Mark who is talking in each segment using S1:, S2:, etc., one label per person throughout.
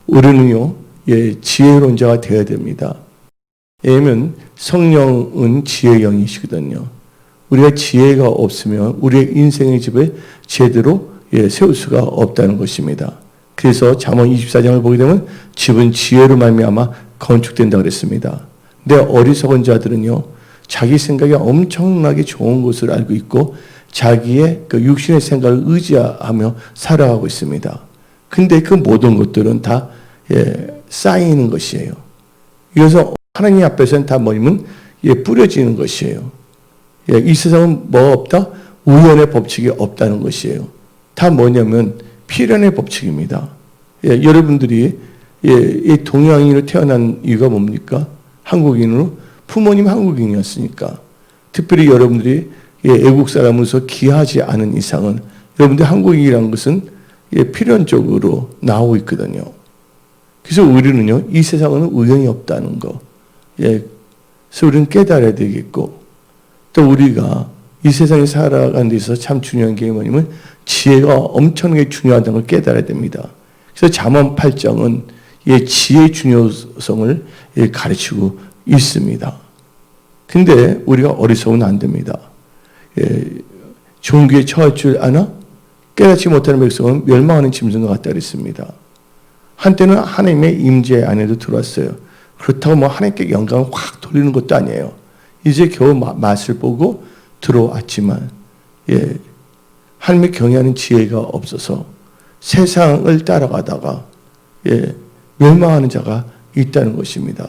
S1: 우리는요, 지혜로운 자가 되어야 됩니다. 왜냐하면 성령은 지혜의 영이시거든요. 우리가 지혜가 없으면 우리의 인생의 집을 제대로 세울 수가 없다는 것입니다. 그래서 잠언 24장을 보게 되면 집은 지혜로 말미암아 건축된다 그랬습니다. 근데 어리석은 자들은요, 자기 생각이 엄청나게 좋은 것을 알고 있고 자기의 그 육신의 생각을 의지하며 살아가고 있습니다. 근데 그 모든 것들은 다 쌓이는 것이에요. 그래서 하나님 앞에서는 다 뭐냐면 뿌려지는 것이에요. 이 세상은 뭐 없다? 우연의 법칙이 없다는 것이에요. 다 뭐냐면 필연의 법칙입니다. 여러분들이 이 동양인으로 태어난 이유가 뭡니까? 한국인으로 부모님 한국인이었으니까. 특별히 여러분들이 애국 사람으로서 귀하지 않은 이상은 여러분들 한국인이라는 것은 필연적으로 나오고 있거든요. 그래서 우리는요, 이 세상은 우연이 없다는 거. 그래서 우리는 깨달아야 되겠고, 또 우리가 이 세상에 살아가는 데 있어서 참 중요한 게 뭐냐면 지혜가 엄청나게 중요하다는 걸 깨달아야 됩니다. 그래서 잠언 8장은 지혜의 중요성을 가르치고 있습니다. 근데 우리가 어리석으면 안 됩니다. 종교에 처할 줄 아나? 깨닫지 못하는 백성은 멸망하는 짐승과 같다 그랬습니다. 한때는 하나님의 임재 안에도 들어왔어요. 그렇다고 뭐 하나님께 영광을 확 돌리는 것도 아니에요. 이제 겨우 맛을 보고 들어왔지만, 하나님의 경외하는 지혜가 없어서 세상을 따라가다가, 멸망하는 자가 있다는 것입니다.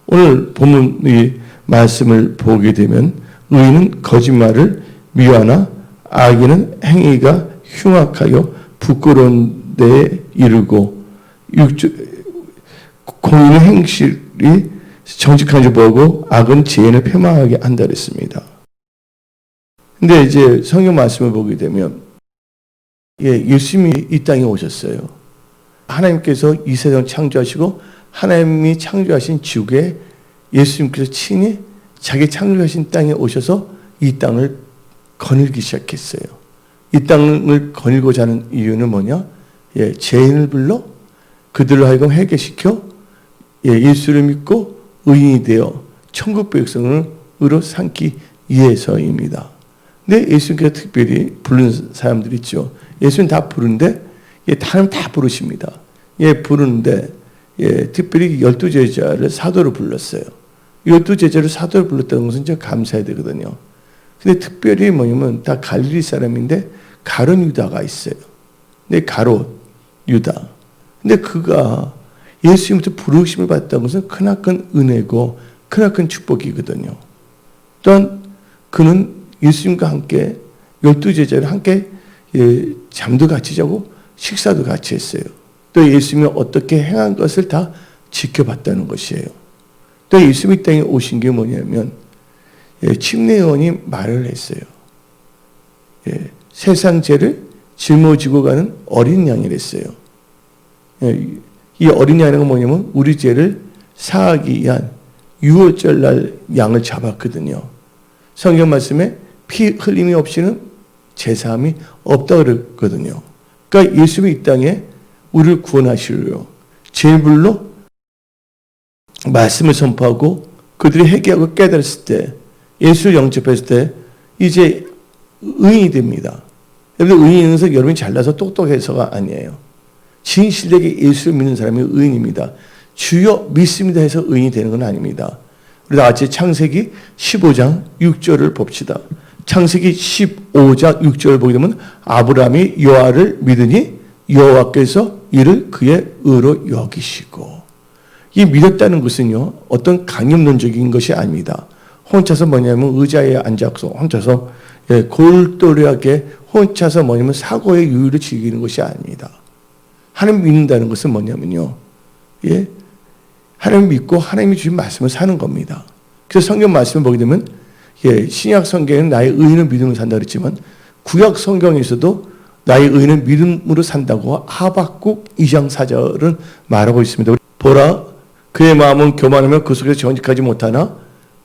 S1: 오늘 본문 이 말씀을 보게 되면, 의인은 거짓말을 미워하나 악인은 행위가 흉악하여 부끄러운 데에 이르고, 공의는 행실이 정직한 줄 보고 악은 지혜를 패망하게 한다 그랬습니다. 근데 이제 성경 말씀을 보게 되면 예수님이 이 땅에 오셨어요. 하나님께서 이 세상을 창조하시고 하나님이 창조하신 지구에 예수님께서 친히 자기 창조하신 땅에 오셔서 이 땅을 거닐기 시작했어요. 이 땅을 거닐고자 하는 이유는 뭐냐? 죄인을 불러 그들을 하여금 회개시켜 예수를 믿고 의인이 되어 천국 백성으로 삼기 위해서입니다. 근데 예수님께서 특별히 부르는 사람들이 있죠. 예수님 다 부르는데 다른 다 부르십니다. 부르는데 특별히 12제자를 사도로 불렀어요. 12제자를 사도로 불렀다는 것은 진짜 감사해야 되거든요. 근데 특별히 뭐냐면 다 갈릴리 사람인데 가룟 유다가 있어요. 근데 가롯 유다. 근데 그가 예수님부터 부르심을 받았다는 것은 크나큰 은혜고 크나큰 축복이거든요. 또한 그는 예수님과 함께 12제자를 함께 잠도 같이 자고 식사도 같이 했어요. 또 예수님이 어떻게 행한 것을 다 지켜봤다는 것이에요. 또 예수님이 땅에 오신 게 뭐냐면 침례요한이 말을 했어요. 세상 죄를 짊어지고 가는 어린 양이랬어요. 이 어린 양은 뭐냐면 우리 죄를 사하기 위한 유월절 날 양을 잡았거든요. 성경 말씀에 피 흘림이 없이는 제사함이 없다 그랬거든요. 그러니까 예수님이 이 땅에 우리를 구원하시려 제물로 말씀을 선포하고 그들이 회개하고 깨달았을 때 예수를 영접했을 때 이제 의인이 됩니다. 여러분 의인은 여러분이 잘나서 똑똑해서가 아니에요. 진실되게 예수를 믿는 사람이 의인입니다. 주여 믿습니다 해서 의인이 되는 건 아닙니다. 우리 다 같이 창세기 15장 6절을 봅시다. 창세기 15장 6절을 보게 되면 아브라함이 여호와를 믿으니 여호와께서 이를 그의 의로 여기시고, 이 믿었다는 것은요 어떤 강념론적인 것이 아닙니다. 혼자서 뭐냐면 의자에 앉아서 혼자서 골똘하게 혼자서 뭐냐면 사고의 유유를 즐기는 것이 아닙니다. 하나님 믿는다는 것은 뭐냐면요, 하나님 믿고 하나님이 주신 말씀을 사는 겁니다. 그래서 성경 말씀을 보게 되면 신약 성경에는 나의 의인은 믿음으로 산다 그랬지만 구약 성경에서도 나의 의인은 믿음으로 산다고 하박국 2장 4절은 말하고 있습니다. 보라, 그의 마음은 교만하며 그 속에서 정직하지 못하나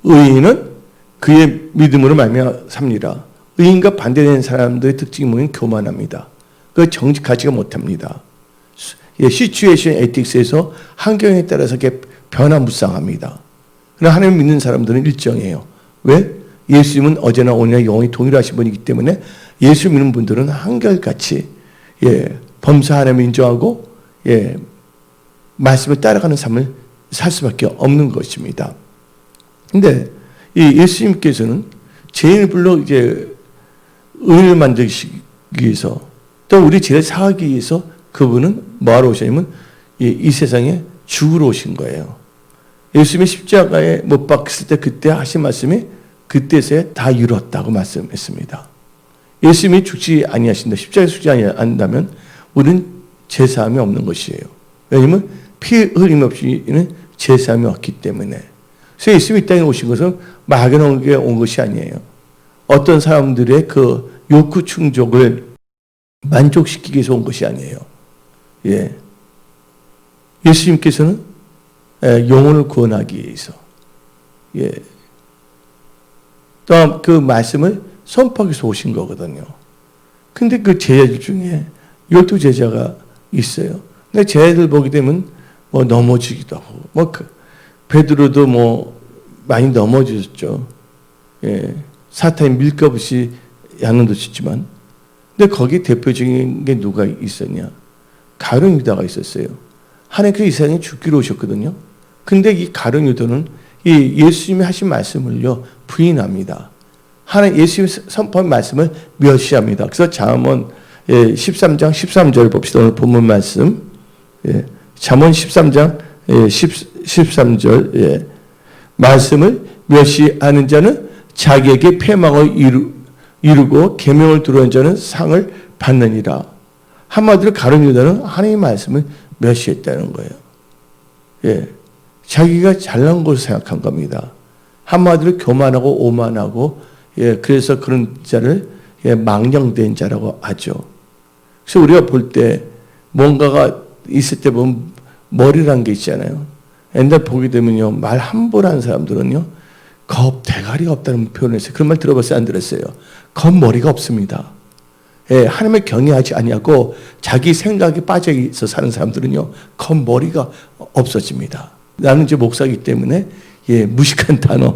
S1: 의인은 그의 믿음으로 말미암아 삽니다. 의인과 반대되는 사람들의 특징이 뭐냐면 교만합니다. 그 정직하지가 못합니다. 시츄에이션 에틱스에서 환경에 따라서 이렇게 변화무쌍합니다. 그러나 하나님 믿는 사람들은 일정해요. 왜? 예수님은 어제나 오늘나 영원히 동일하신 분이기 때문에 예수 믿는 분들은 한결같이 범사 하나님을 인정하고 말씀을 따라가는 삶을 살 수밖에 없는 것입니다. 근데 이 예수님께서는 죄인을 이제 의를 만들기 위해서 또 우리 죄를 사하기 위해서 그분은 뭐하러 오셨냐면 이 세상에 죽으러 오신 거예요. 예수님이 십자가에 못 박혔을 때 그때 하신 말씀이 그때서야 다 이뤘다고 말씀했습니다. 예수님이 죽지 아니하신다. 십자가에 죽지 아니한다면 우리는 죄사함이 없는 것이에요. 왜냐하면 피 흘림 없이는 죄사함이 없기 때문에. 그래서 예수님이 이 땅에 오신 것은 막연하게 온 것이 아니에요. 어떤 사람들의 그 욕구 충족을 만족시키기 위해서 온 것이 아니에요. 예수님께서는 영혼을 구원하기 위해서 또한 그 말씀을 선포하기 위해서 오신 거거든요. 근데 그 제자들 중에 12제자가 있어요. 근데 제자들 보게 되면 뭐 넘어지기도 하고, 베드로도 많이 넘어졌죠. 사탄이 밀가부시 양은도 짓지만, 근데 거기 대표적인 게 누가 있었냐? 가룟 유다가 있었어요. 하나님께서 이 세상에 죽기로 오셨거든요. 근데 이 가룟 유다는 이 예수님이 하신 말씀을요 부인합니다. 하나님 예수님이 선포한 말씀을 멸시합니다. 그래서 잠언 13장 13절 봅시다. 오늘 본문 말씀. 잠언 13장 13절 말씀을 멸시하는 자는 자기에게 패망을 이루고 계명을 두려운 자는 상을 받느니라. 한마디로 가룟 유다는 하나님의 말씀을 멸시했다는 거예요. 자기가 잘난 것을 생각한 겁니다. 한마디로 교만하고 오만하고 그래서 그런 자를 망령된 자라고 하죠. 그래서 우리가 볼 때 뭔가가 있을 때 보면 머리란 게 있잖아요. 옛날 보게 되면요 말 함부로 하는 사람들은요 대가리가 없다는 표현을 했어요. 그런 말 들어봤어요? 안 들었어요? 겉머리가 없습니다. 하나님을 경외하지 아니하고 자기 생각에 빠져서 사는 사람들은요 겉머리가 없어집니다. 나는 이제 목사이기 때문에 무식한 단어,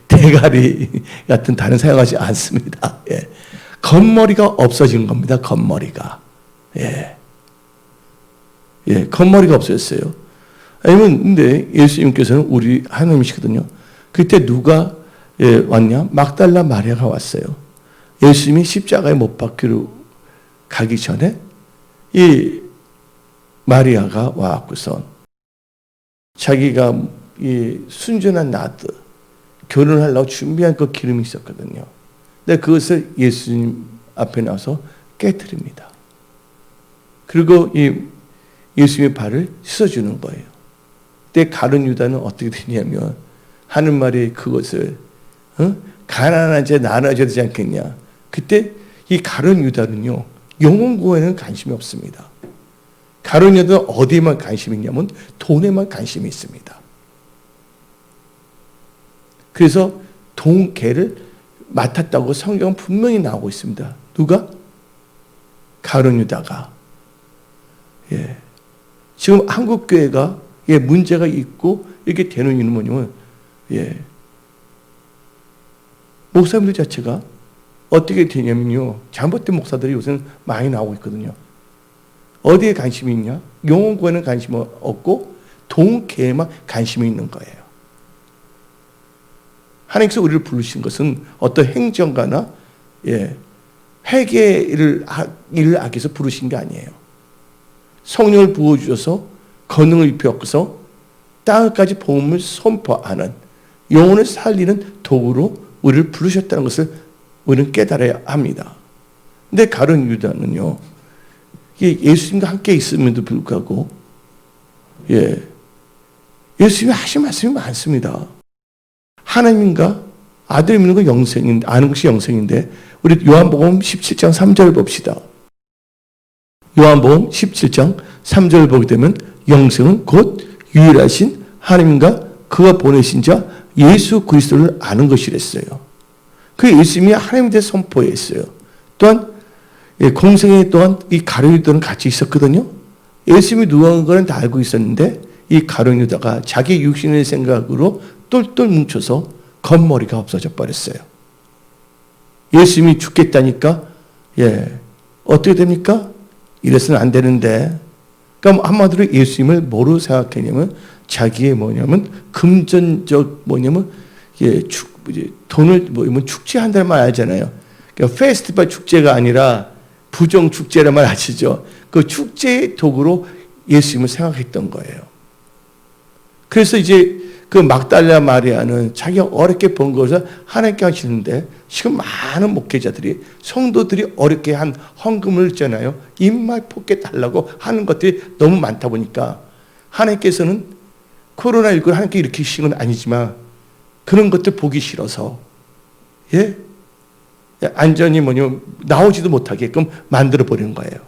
S1: 대가리 같은 단어 사용하지 않습니다. 겉머리가 없어진 겁니다. 겉머리가. 겉머리가 없어졌어요. 아니면 근데 예수님께서는 우리 하나님이시거든요. 그때 누가 왔냐? 막달라 마리아가 왔어요. 예수님이 십자가에 못 박히러 가기 전에 이 마리아가 와갖고서 자기가 이 순전한 나드 결혼하려고 준비한 그 기름이 있었거든요. 근데 그것을 예수님 앞에 나와서 깨뜨립니다. 그리고 이 예수님의 발을 씻어주는 거예요. 그때 가룟 유다는 어떻게 되냐면 하는 말이 그것을 가난한 자 나눠줘야 되지 않겠냐. 그때 이 가룟 유다는요 영혼 구원에는 관심이 없습니다. 가룟 유다는 어디에만 관심이 있냐면 돈에만 관심이 있습니다. 그래서 돈개를 맡았다고 성경은 분명히 나오고 있습니다. 누가? 가룟 유다가. 지금 한국 교회가 문제가 있고 이렇게 되는 이유는 뭐냐면 목사님들 자체가 어떻게 되냐면요 잘못된 목사들이 요새는 많이 나오고 있거든요. 어디에 관심이 있냐? 영혼 구원에는 관심이 없고 돈개에만 관심이 있는 거예요. 하나님께서 우리를 부르신 것은 어떤 행정가나 회계를 하기 위해서 부르신 게 아니에요. 성령을 부어주셔서 권능을 입혀서 땅까지 복음을 선포하는 영혼을 살리는 도구로 우리를 부르셨다는 것을 우리는 깨달아야 합니다. 근데 가룟 유다는요 예수님과 함께 있음에도 불구하고 예수님이 하신 말씀이 많습니다. 하나님과 아들 믿는 거 영생인데 아는 것이 영생인데 우리 요한복음 17장 3절 봅시다. 요한복음 17장 3절 보게 되면 영생은 곧 유일하신 하나님과 그가 보내신 자 예수 그리스도를 아는 것이랬어요. 그 예수님이 하나님에 대해 선포했어요. 또한 공생에 또한 이 가룟 유다는 같이 있었거든요. 예수님이 누구인 거는 다 알고 있었는데 이 가룟 유다가 자기 육신의 생각으로 똘똘 뭉쳐서 겉머리가 없어져 버렸어요. 예수님이 죽겠다니까 어떻게 됩니까? 이래서는 안 되는데, 그러니까 한마디로 예수님을 뭐로 생각했냐면 자기의 금전적 돈을 축제한다는 말 알잖아요. 그러니까 페스티벌 축제가 아니라 부정 축제란 말 아시죠? 그 축제의 도구로 예수님을 생각했던 거예요. 그래서 이제 그 막달라 마리아는 자기가 어렵게 번 것을 하나님께 하시는데, 지금 많은 목회자들이, 성도들이 어렵게 한 헌금을 있잖아요. 입맛 뽑게 달라고 하는 것들이 너무 많다 보니까 하나님께서는 코로나19를 하나님께 일으키신 건 아니지만 그런 것들 보기 싫어서 안전히 나오지도 못하게끔 만들어 버리는 거예요.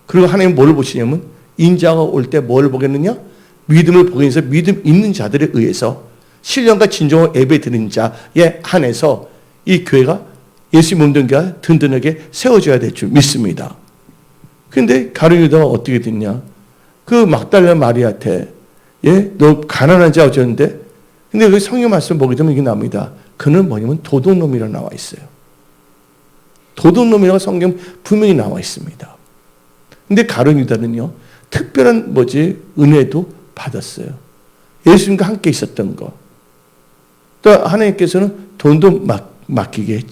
S1: 그리고 하나님은 뭘 보시냐면 인자가 올 때 뭘 보겠느냐? 믿음을 보기 위해서 믿음 있는 자들에 의해서 신령과 진정으로 예배드리는 자에 한해서 이 교회가 예수님 몸된교회가 든든하게 세워져야 될 줄 믿습니다. 그런데 가룟 유다가 어떻게 됐냐? 그 막달라 마리아한테 너 가난한 자 어쩌는데? 근데 그 성경 말씀 보게 되면 이게 나옵니다. 그는 도둑놈이라고 나와 있어요. 도둑놈이라고 성경 분명히 나와 있습니다. 근데 가룟 유다는요, 특별한 은혜도 받았어요. 예수님과 함께 있었던 거. 또 하나님께서는 돈도 맡기게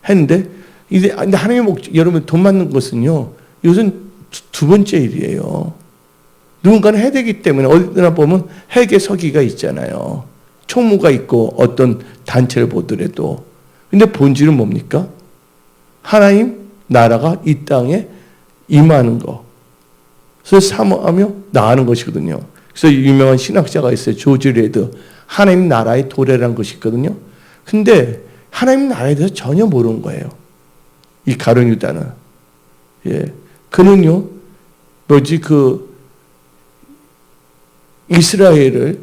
S1: 했는데, 근데 하나님의 여러분 돈 맡는 것은요, 이것은 두 번째 일이에요. 누군가는 해야 되기 때문에 어디나 보면 회계 서기가 있잖아요. 총무가 있고 어떤 단체를 보더라도. 근데 본질은 뭡니까? 하나님 나라가 이 땅에 임하는 거. 그래서 사모하며 나아가는 것이거든요. 그래서 유명한 신학자가 있어요. 조지 레드. 하나님 나라의 도래라는 것이 있거든요. 근데 하나님 나라에 대해서 전혀 모르는 거예요. 이 가룟 유다는. 그는요, 이스라엘을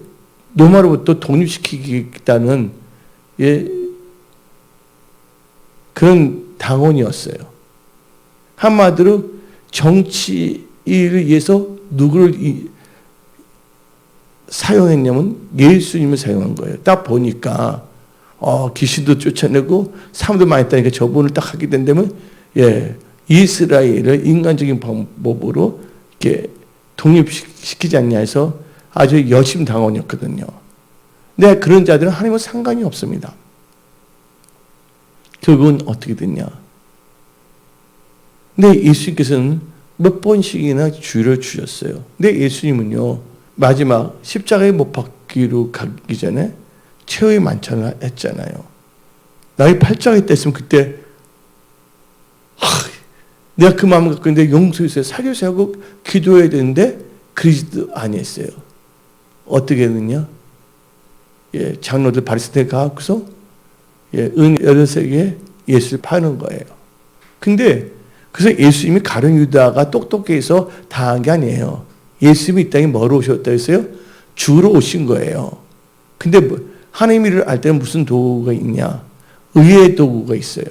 S1: 로마로부터 독립시키겠다는 그런 당원이었어요. 한마디로 정치를 위해서 누구를 사용했냐면 예수님을 사용한 거예요. 딱 보니까 귀신도 쫓아내고 사람도 많이 있다니까 저분을 딱 하게 된다면 이스라엘을 인간적인 방법으로 이렇게 독립시키지 않냐 해서 아주 열심 당원이었거든요. 근데 그런 자들은 하나님과 상관이 없습니다. 결국은 어떻게 됐냐? 근데 예수님께서는 몇 번씩이나 주를 주셨어요. 근데 예수님은요, 마지막 십자가에 못 박기로 가기 전에 최후의 만찬을 했잖아요. 나의 팔자가 있다 했으면 그때 내가 그 마음을 갖고 있는데 용서해주세요, 살려주세요 하고 기도해야 되는데 그러지도 아니했어요. 어떻게 했느냐? 장로들 바리새인들 가고서 은 8세기에 예수를 파는 거예요. 근데 그래서 예수님이 가룟 유다가 똑똑해서 당한 게 아니에요. 예수님이 이 땅에 뭐로 오셨다 했어요? 주로 오신 거예요. 근데 하나님 일을 알 때는 무슨 도구가 있냐? 의의 도구가 있어요.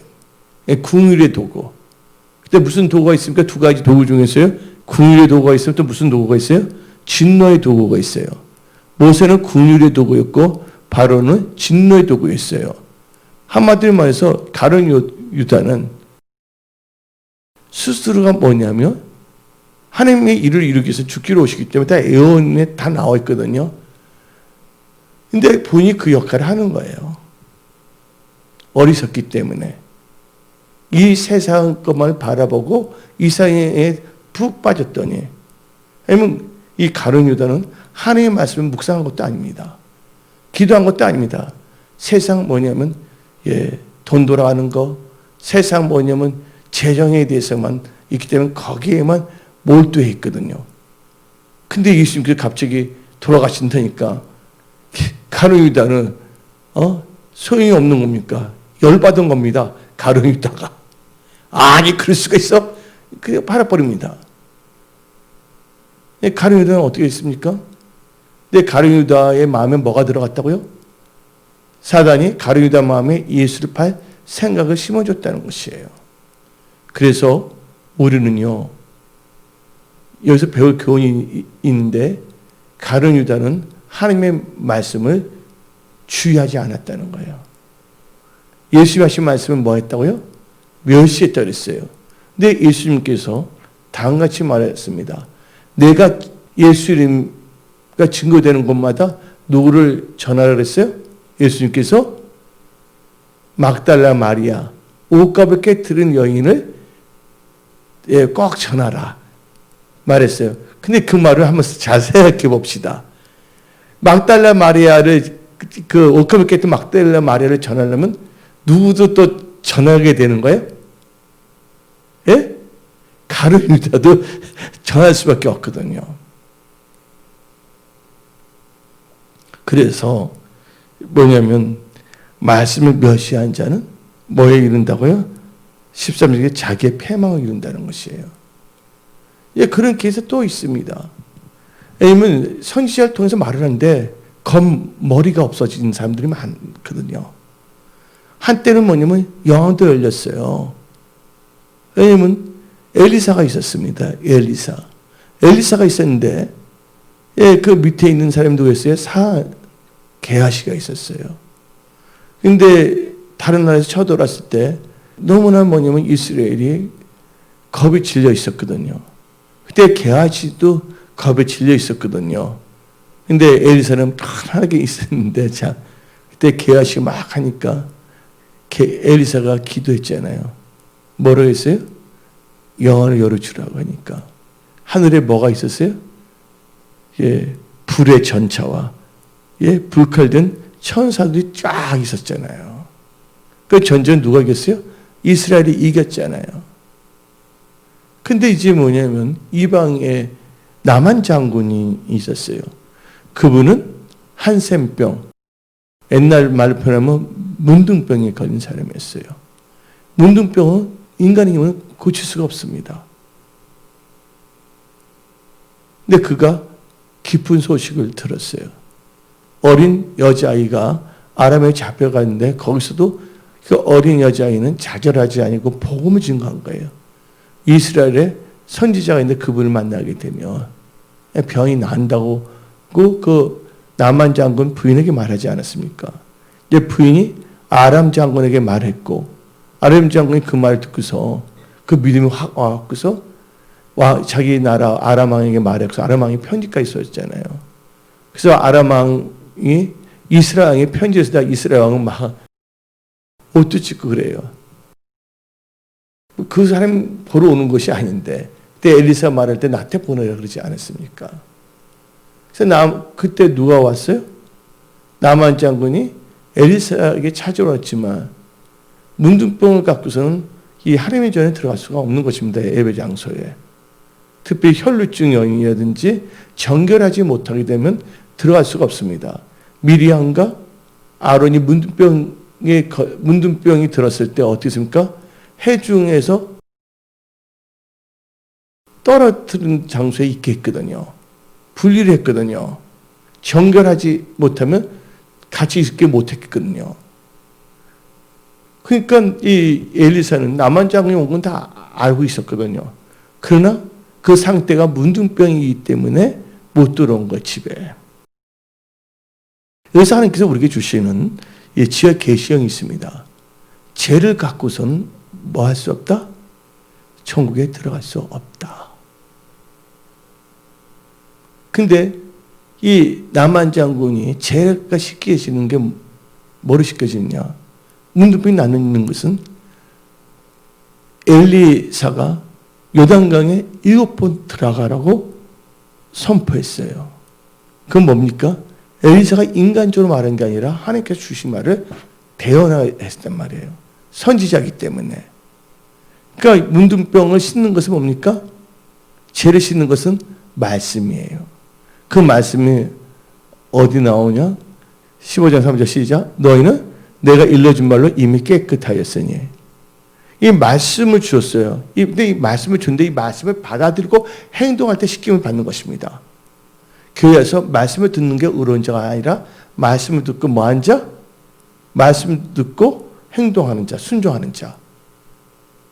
S1: 궁율의 도구. 근데 무슨 도구가 있습니까? 두 가지 도구 중에서요. 궁율의 도구가 있으면 또 무슨 도구가 있어요? 진노의 도구가 있어요. 모세는 궁율의 도구였고 바로는 진노의 도구였어요. 한마디로 말해서 가룟 유다는 스스로가 뭐냐면 하나님의 일을 이루기 위해서 죽기로 오시기 때문에 다 예언에 다 나와 있거든요. 근데 본인이 그 역할을 하는 거예요. 어리석기 때문에. 이 세상 것만 바라보고 이 세상에 푹 빠졌더니, 아니면 이 가룟 유다는 하나님의 말씀을 묵상한 것도 아닙니다. 기도한 것도 아닙니다. 세상 뭐냐면 돈 돌아가는 거, 세상 뭐냐면 재정에 대해서만 있기 때문에 거기에만 몰두해 있거든요. 근데 예수님께서 갑자기 돌아가신다니까 가룟 유다는 소용이 없는 겁니까? 열받은 겁니다. 가룟 유다가. 아니 그럴 수가 있어? 그냥 팔아버립니다. 가룟 유다는 어떻게 했습니까? 근데 가룟 유다의 마음에 뭐가 들어갔다고요? 사단이 가룟 유다 마음에 예수를 팔 생각을 심어줬다는 것이에요. 그래서 우리는요, 여기서 배울 교훈이 있는데 가룟 유다는 하나님의 말씀을 주의하지 않았다는 거예요. 예수님 하신 말씀은 뭐 했다고요? 멸시했다 그랬어요. 근데 예수님께서 다음같이 말했습니다. 내가 예수 이름가 증거되는 곳마다 누구를 전하라 그랬어요? 예수님께서 막달라 마리아, 옷값을 깨뜨린 여인을 꼭 전하라 말했어요. 근데 그 말을 한번 자세하게 봅시다. 막달라 마리아를 그 옷값을 깨뜨린 막달라 마리아를 전하려면 누구도 또 전하게 되는 거예요? 예? 가룟 유다도 전할 수밖에 없거든요. 그래서 뭐냐면 말씀을 멸시한 자는 뭐에 이른다고요? 13절에 자기의 패망을 이룬다는 것이에요. 예, 그런 케이스 또 있습니다. 왜냐면 선지자를 통해서 말을 하는데 머리가 없어진 사람들이 많거든요. 한때는 뭐냐면 영혼도 열렸어요. 왜냐면 엘리사가 있었습니다. 엘리사가 있었는데 예, 그 밑에 있는 사람이 누구였어요? 게하시가 있었어요. 근데 다른 나라에서 쳐들어왔을 때 너무나 뭐냐면 이스라엘이 겁이 질려 있었거든요. 그때 게하시도 겁에 질려 있었거든요. 근데 엘리사는 편하게 있었는데 자, 그때 게하시가 막 하니까 엘리사가 기도했잖아요. 뭐라고 했어요? 영혼을 열어주라고 하니까 하늘에 뭐가 있었어요? 예, 불의 전차와 예, 불칼든 천사들이 쫙 있었잖아요. 그 전쟁 누가 이겼어요? 이스라엘이 이겼잖아요. 근데 이제 뭐냐면 이방에 나만 장군이 있었어요. 그분은 한센병, 옛날 말로 표현하면 문둥병에 걸린 사람이었어요. 문둥병은 인간의 힘은 고칠 수가 없습니다. 근데 그가 기쁜 소식을 들었어요. 어린 여자아이가 아람에 잡혀갔는데 거기서도 그 어린 여자아이는 좌절하지 아니고 복음을 증거한 거예요. 이스라엘에 선지자가 있는데 그분을 만나게 되면 병이 난다고 그 나만 장군 부인에게 말하지 않았습니까? 이제 부인이 아람 장군에게 말했고 아람 장군이 그 말을 듣고서 그 믿음이 확 와갖고서 자기 나라 아람 왕에게 말해서 아람 왕이 편지까지 썼잖아요. 그래서 아람 왕이 이스라엘 왕의 편지를 쓰다 이스라엘 왕은 막 옷도 찢고 그래요. 그 사람 보러 오는 것이 아닌데 그때 엘리사 말할 때 나한테 보내라 그러지 않았습니까? 그래서 그때 누가 왔어요? 나만 장군이 엘리사에게 찾아왔지만 문둥병을 갖고서는 이 하나님의 전에 들어갈 수가 없는 것입니다. 예배 장소에. 특별히 혈루증 여인이라든지 정결하지 못하게 되면 들어갈 수가 없습니다. 미리암과 아론이 문둥병이 들었을 때 어떻게 했습니까? 해중에서 떨어뜨린 장소에 있게 했거든요. 분리를 했거든요. 정결하지 못하면 같이 있게 못했거든요. 그러니까 이 엘리사는 나만 장군이 온 건 다 알고 있었거든요. 그러나 그 상태가 문둥병이기 때문에 못 들어온 거예요, 집에. 여기서 하나님께서 우리에게 주시는 지하 계시형이 있습니다. 죄를 갖고서는 뭐 할 수 없다? 천국에 들어갈 수 없다. 근데 이 나만 장군이 죄가 씻겨지는 게 뭐로 씻겨지느냐? 문둥병이 나는 것은 엘리사가 요단강에 7번 들어가라고 선포했어요. 그건 뭡니까? 엘리사가 인간적으로 말한 게 아니라 하나님께서 주신 말을 대언했단 말이에요. 선지자이기 때문에. 그러니까 문둥병을 씻는 것은 뭡니까? 죄를 씻는 것은 말씀이에요. 그 말씀이 어디 나오냐? 15장 3절 시작. 너희는 내가 일러준 말로 이미 깨끗하였으니. 이 말씀을 주었어요. 근데 이 말씀을 줬는데 이 말씀을 받아들이고 행동할 때 씻김을 받는 것입니다. 교회에서 말씀을 듣는 게 의로운 자가 아니라 말씀을 듣고 뭐한 자? 말씀을 듣고 행동하는 자, 순종하는 자.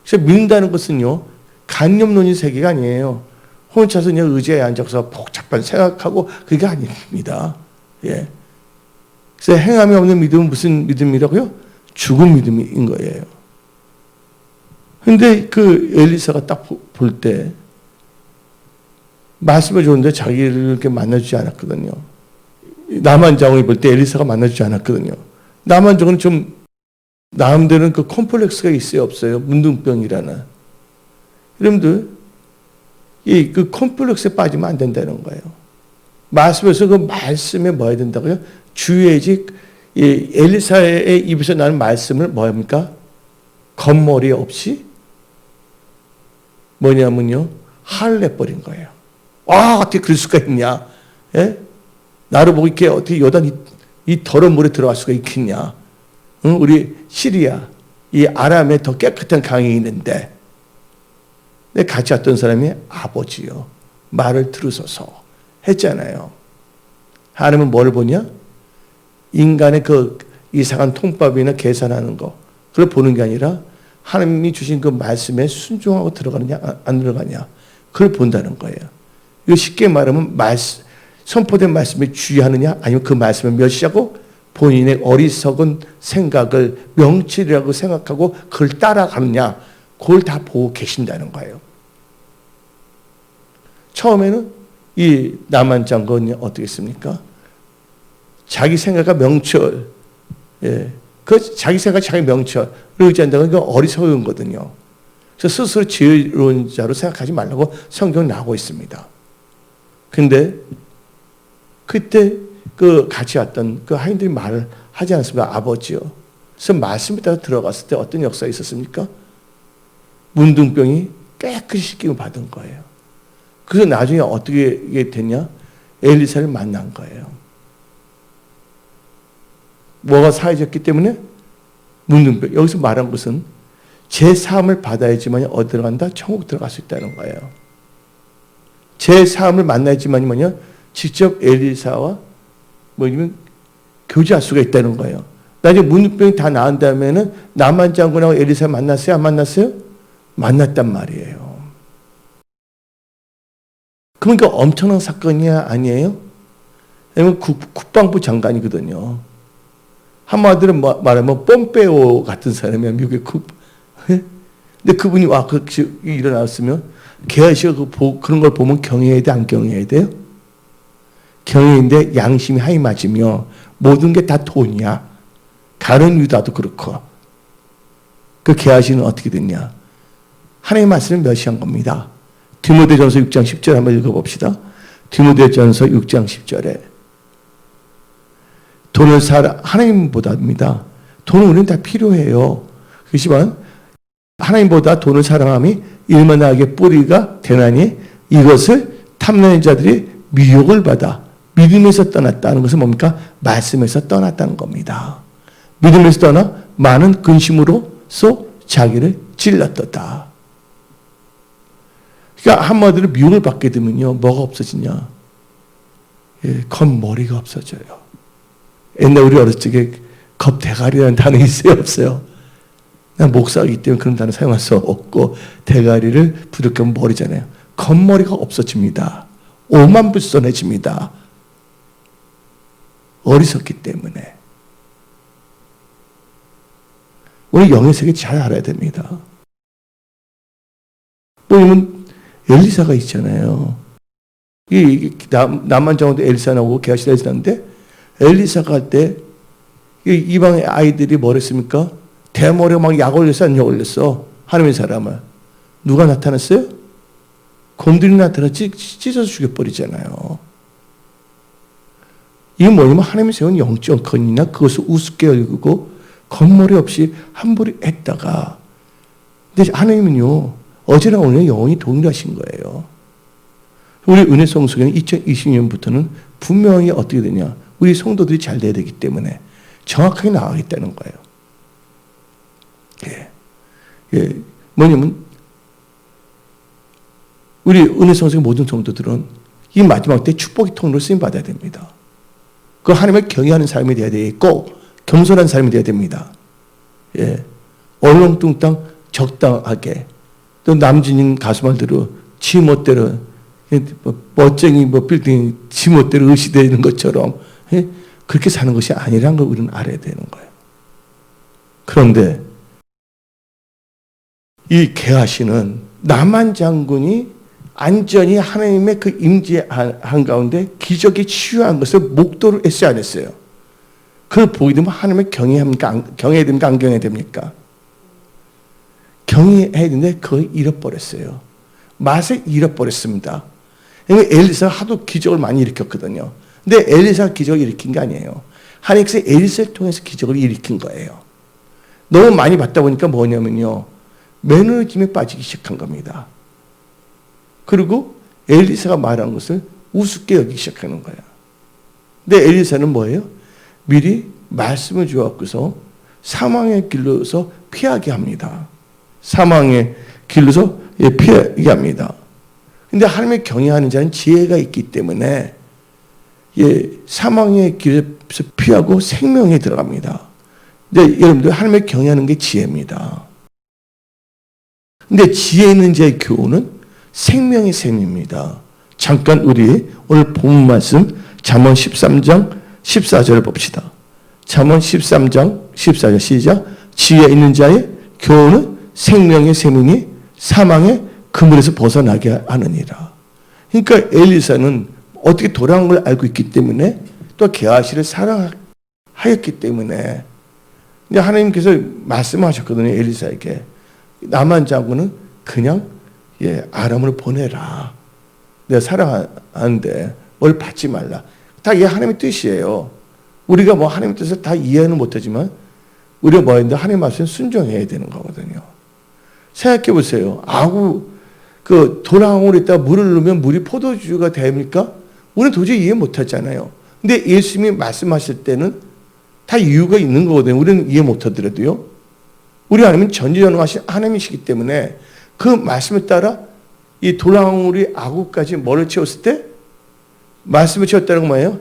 S1: 그래서 믿는다는 것은요, 간념론의 세계가 아니에요. 혼자서 그냥 의자에 앉아서 복잡한 생각하고 그게 아닙니다. 예. 그래서 행함이 없는 믿음은 무슨 믿음이라고요? 죽은 믿음인 거예요. 근데 그 엘리사가 딱 볼 때 말씀을 줬는데 자기를 이렇게 만나주지 않았거든요. 나만 장군이 볼 때 엘리사가 만나주지 않았거든요. 나만 장군은 좀 나름대로는 그 콤플렉스가 있어요, 없어요? 문둥병이라는. 여러분들, 그 콤플렉스에 빠지면 안 된다는 거예요. 말씀에서 그 말씀에 뭐 해야 된다고요? 주의해야지. 엘리사의 입에서 나는 말씀을 뭐합니까? 겉머리 없이 뭐냐면요, 화를 내버린 거예요. 와, 어떻게 그럴 수가 있냐? 예? 나를 보고 이렇게 어떻게 여단 이 더러운 물에 들어갈 수가 있겠냐? 응? 우리 시리아, 이 아람에 더 깨끗한 강이 있는데, 내 같이 왔던 사람이 아버지요. 말을 들으소서 했잖아요. 하나님은 뭘 보냐? 인간의 그 이상한 통밥이나 계산하는 거, 그걸 보는 게 아니라 하나님이 주신 그 말씀에 순종하고 들어가느냐, 안 들어가냐, 그걸 본다는 거예요. 이거 쉽게 말하면 선포된 말씀에 주의하느냐, 아니면 그 말씀을 멸시하고 본인의 어리석은 생각을 명철이라고 생각하고 그걸 따라가느냐, 그걸 다 보고 계신다는 거예요. 처음에는 이 나만 장군이 어떻게 했습니까? 자기 생각과 명철, 예, 그 자기 생각, 자기 명철을 의지한다는 건 어리석은 거거든요. 그래서 스스로 지혜로운 자로 생각하지 말라고 성경이 나오고 있습니다. 근데 그때 그 같이 왔던 그 하인들이 말을 하지 않습니까? 아버지요. 그래서 말씀에 따라 들어갔을 때 어떤 역사가 있었습니까? 문둥병이 깨끗이 씻김을 받은 거예요. 그래서 나중에 어떻게 됐냐? 엘리사를 만난 거예요. 뭐가 사해졌기 때문에? 문둥병. 여기서 말한 것은 제 사함을 받아야지만 어디 들어간다? 천국 들어갈 수 있다는 거예요. 제 사함을 만나야지만 뭐냐? 직접 엘리사와 뭐냐면 교제할 수가 있다는 거예요. 나중에 문둥병이 다 나은 다음에는 나만 장군하고 엘리사 만났어요? 안 만났어요? 만났단 말이에요. 그러니까 엄청난 사건이야, 아니에요? 왜냐면 국방부 장관이거든요. 한마디로 말하면 뽐빼오 같은 사람이야, 미국의 근데 그분이 그렇게 일어났으면 개아씨가 그런 걸 보면 경외해야 돼, 안 경외해야 돼요? 경외인데 양심이 하이 맞으며 모든 게 다 돈이야. 가룟 유다도 그렇고. 그 개아씨는 어떻게 됐냐? 하나님의 말씀을 멸시한 겁니다. 디모데전서 6장 10절 한번 읽어봅시다. 디모데전서 6장 10절에 돈을 하나님보다입니다. 돈은 우리는 다 필요해요. 그렇지만 하나님보다 돈을 사랑함이 일만하게 뿌리가 되나니 이것을 탐내는 자들이 미혹을 받아 믿음에서 떠났다는 것은 뭡니까? 말씀에서 떠났다는 겁니다. 믿음에서 떠나 많은 근심으로써 자기를 찔렀다. 그러니까 한마디로 미혹을 받게 되면요, 뭐가 없어지냐? 겉머리가 없어져요. 옛날 우리 어렸을 적에 겁대가리라는 단어 있어요, 없어요? 난 목사이기 때문에 그런 단어 사용할 수 없고, 대가리를 부드럽게 하면 머리잖아요. 겉머리가 없어집니다. 오만불선해집니다. 어리석기 때문에. 우리 영의 세계 잘 알아야 됩니다. 뭐냐면 엘리사가 있잖아요. 남만 장군도 엘리사 나오고 게하시 엘리사 나오는데, 엘리사가 할 때 이방의 아이들이 뭐 했습니까? 대머리가 막 약 올렸어, 안 약 올렸어? 하나님의 사람을. 누가 나타났어요? 곰들이 나타나 찢어서 죽여버리잖아요. 이게 뭐냐면 하나님이 세운 영적 건이나 그것을 우습게 여기고 겉머리 없이 함부로 했다가, 근데 하나님은요, 어제나 오늘 영원히 동일하신 거예요. 우리 은혜 성수교는 2020년부터는 분명히 어떻게 되냐? 우리 성도들이 잘 돼야 되기 때문에 정확하게 나가겠다는 거예요. 뭐냐면 우리 은혜 성수교 모든 성도들은 이 마지막 때 축복의 통로로 쓰임 받아야 됩니다. 그 하나님을 경외하는 삶이 되어야 되고 겸손한 삶이 되어야 됩니다. 얼렁뚱땅 적당하게, 또 남진인 가수 말대로 지 멋대로 멋쟁이 빌딩 지멋대로 의시되는 것처럼 그렇게 사는 것이 아니라는 걸 우리는 알아야 되는 거예요. 그런데 이 게하시는 나만 장군이 안전히 하나님의 그 임재 한가운데 기적이 치유한 것을 목도를 했어야 안 했어요. 그걸 보게 되면 하나님의 경외해야 됩니까? 안 경외해야 됩니까? 경외해야 되는데 그걸 잃어버렸어요. 맛을 잃어버렸습니다. 엘리사가 하도 기적을 많이 일으켰거든요. 근데 엘리사가 기적을 일으킨 게 아니에요. 하나님께서 엘리사를 통해서 기적을 일으킨 거예요. 너무 많이 받다 보니까 뭐냐면요, 매너리즘에 빠지기 시작한 겁니다. 그리고 엘리사가 말한 것을 우습게 여기기 시작하는 거예요. 근데 엘리사는 뭐예요? 미리 말씀을 주었고서 사망의 길로서 피하게 합니다. 사망의 길로서 피하게 합니다. 근데 하나님을 경외하는 자는 지혜가 있기 때문에 사망의 길에서 피하고 생명에 들어갑니다. 근데 여러분들 하나님을 경외하는 게 지혜입니다. 근데 지혜 있는 자의 교훈은 생명의 셈입니다. 잠깐 우리 오늘 본 말씀 잠언 13장 14절을 봅시다. 잠언 13장 14절 시작. 지혜 있는 자의 교훈은 생명의 셈이니 사망의 그물에서 벗어나게 하느니라. 그러니까 엘리사는 어떻게 돌아간 걸 알고 있기 때문에 또 게하시를 사랑하였기 때문에 하나님께서 말씀하셨거든요. 엘리사에게 나만 장군은 그냥 아람으로 보내라. 내가 사랑하는데 뭘 받지 말라. 다 이게 하나님의 뜻이에요. 우리가 뭐 하나님의 뜻을 다 이해는 못하지만 우리가 뭐 했는데 하나님의 말씀에 순종해야 되는 거거든요. 생각해 보세요. 도랑으로 있다가 물을 넣으면 물이 포도주가 됩니까? 우리는 도저히 이해 못하잖아요. 근데 예수님이 말씀하실 때는 다 이유가 있는 거거든요. 우리는 이해 못하더라도요. 우리 하나님은 전지전능하신 하나님이시기 때문에 그 말씀에 따라 이 도랑우리 아구까지 뭐를 채웠을 때 말씀을 채웠다는 건 뭐예요?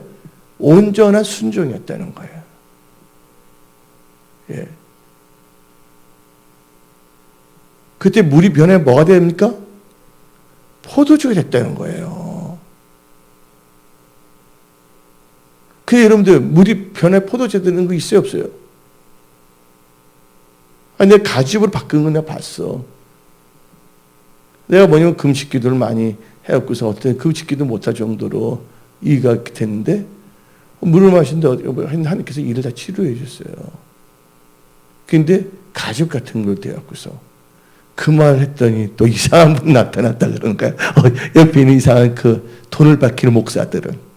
S1: 온전한 순종이었다는 거예요. 예. 그때 물이 변해 뭐가 됩니까? 포도주가 됐다는 거예요. 여러분들 물이 변해 포도주 되는 거 있어요, 없어요? 내가 가집으로 바꾸는 건 내가 봤어. 내가 뭐냐면 금식 기도를 많이 해갖고서 어떤 금식 기도 못할 정도로 이해가 됐는데 물을 마시는데 하나님께서 이를 다 치료해 줬어요. 근데 가집 같은 걸 대갖고서 그 말 했더니 또 이상한 분 나타났다 그러는 거야. 옆에 있는 이상한 돈을 밝히는 목사들은.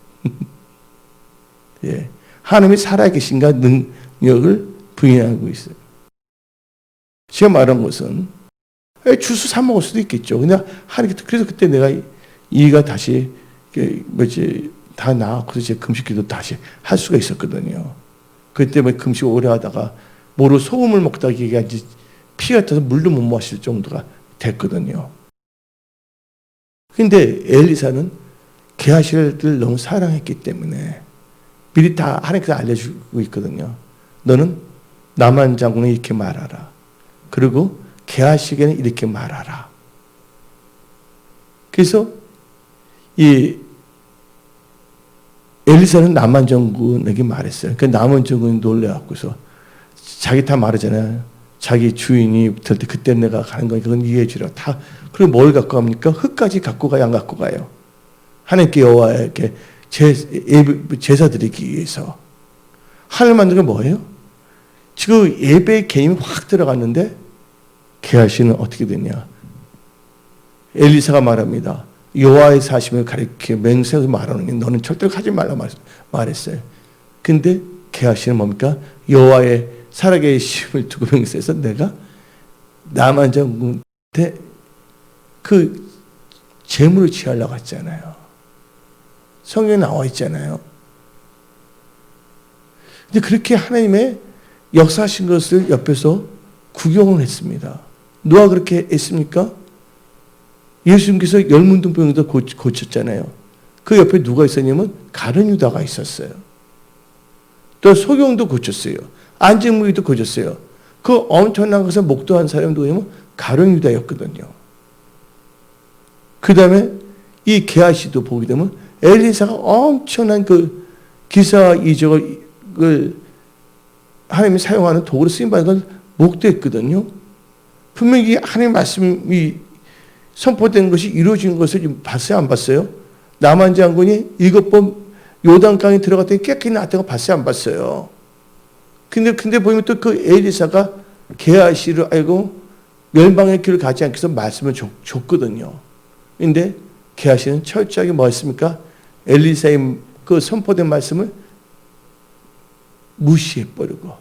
S1: 예. 하나님이 살아계신가 능력을 부인하고 있어요. 제가 말한 것은 주스 사 먹을 수도 있겠죠. 그냥 그래서 그때 내가 이가 다시 다 나아서 제 금식기도 다시 할 수가 있었거든요. 그때 금식 오래 하다가 모르고 소금을 먹다가 이게 이제 피가 타서 물도 못 마실 정도가 됐거든요. 근데 엘리사는 게하시를 너무 사랑했기 때문에 미리 다 하나님께서 알려주고 있거든요. 너는 나만 장군에 이렇게 말하라. 그리고 게하시에게는 이렇게 말하라. 그래서 이 엘리사는 나만 장군에게 말했어요. 그러니까 나만 장군이 놀래갖고서 자기 다 말하잖아요. 자기 주인이 들 때 그때 내가 가는 거니까 그건 이해해 주라. 다. 그리고 뭘 갖고 갑니까? 흙까지 갖고 가요, 안 갖고 가요? 하나님께 여호와에게 제사 드리기 위해서. 하나님 만든 게 뭐예요? 지금 예배의 개념이 확 들어갔는데 게하시는 어떻게 됐냐? 엘리사가 말합니다. 여호와의 사심을 가리켜 맹세해서 말하느니 너는 절대로 하지 말라 말했어요. 근데 게하시는 뭡니까? 여호와의 살아계심을 두고 맹세해서 내가 나만 장군한테 그 재물을 취하려고 했잖아요. 성경에 나와 있잖아요. 근데 그렇게 하나님의 역사하신 것을 옆에서 구경을 했습니다. 누가 그렇게 했습니까? 예수님께서 열문둥병도 고쳤잖아요. 그 옆에 누가 있었냐면 가룟 유다가 있었어요. 또 소경도 고쳤어요. 안증무기도 고쳤어요. 그 엄청난 것을 목도한 사람이 누구냐면 가룟 유다였거든요. 그 다음에 이 게하시도 보게 되면 엘리사가 엄청난 그 기사 이적을 하나님이 사용하는 도구로 쓰임받은 걸 목도했거든요. 분명히 하나님의 말씀이 선포된 것이 이루어진 것을 봤어요, 안 봤어요? 나만 장군이 일곱 번 요단강에 들어갔더니 깨끗이 나왔던 거 봤어요, 안 봤어요? 근데 보면 또 그 엘리사가 게하시를 알고 멸망의 길을 가지 않기 위해서 말씀을 줬거든요. 근데 게하시는 철저하게 뭐 했습니까? 엘리사의 그 선포된 말씀을 무시해버리고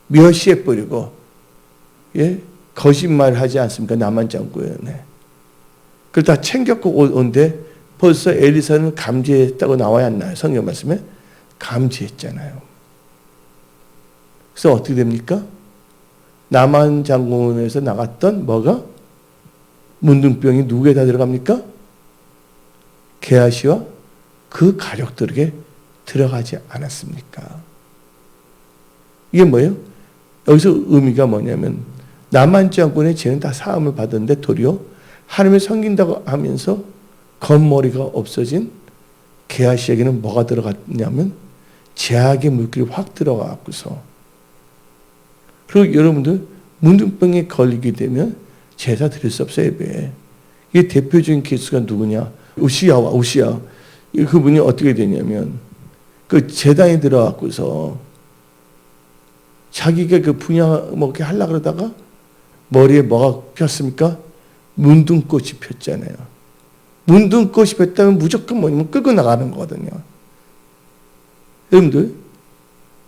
S1: 멸시해버리고, 예? 거짓말하지 않습니까? 나만 장군에. 그걸 다 챙겼고 온데 벌써 엘리사는 감지했다고 나와야 안 나요? 성경 말씀에 감지했잖아요. 그래서 어떻게 됩니까? 나만 장군에서 나갔던 뭐가? 문둥병이 누구에 다 들어갑니까? 게하시와 그 가족들에게 들어가지 않았습니까? 이게 뭐예요? 여기서 의미가 뭐냐면 나만 장군의 죄는 다 사함을 받았는데 도리어 하나님을 섬긴다고 하면서 겉머리가 없어진 게하시에게는 뭐가 들어갔냐면 죄악의 물길이 확 들어가고서, 그리고 여러분들 문둥병에 걸리게 되면 제사 드릴 수 없어요, 예배에. 이게 대표적인 케이스가 누구냐? 우시야. 그분이 어떻게 되냐면 그 제단에 들어가고서 자기가 그 분야 먹게 하려고 그러다가 머리에 뭐가 폈습니까? 문둥꽃이 폈잖아요. 문둥꽃이 폈다면 무조건 뭐냐면 끌고 나가는 거거든요. 여러분들,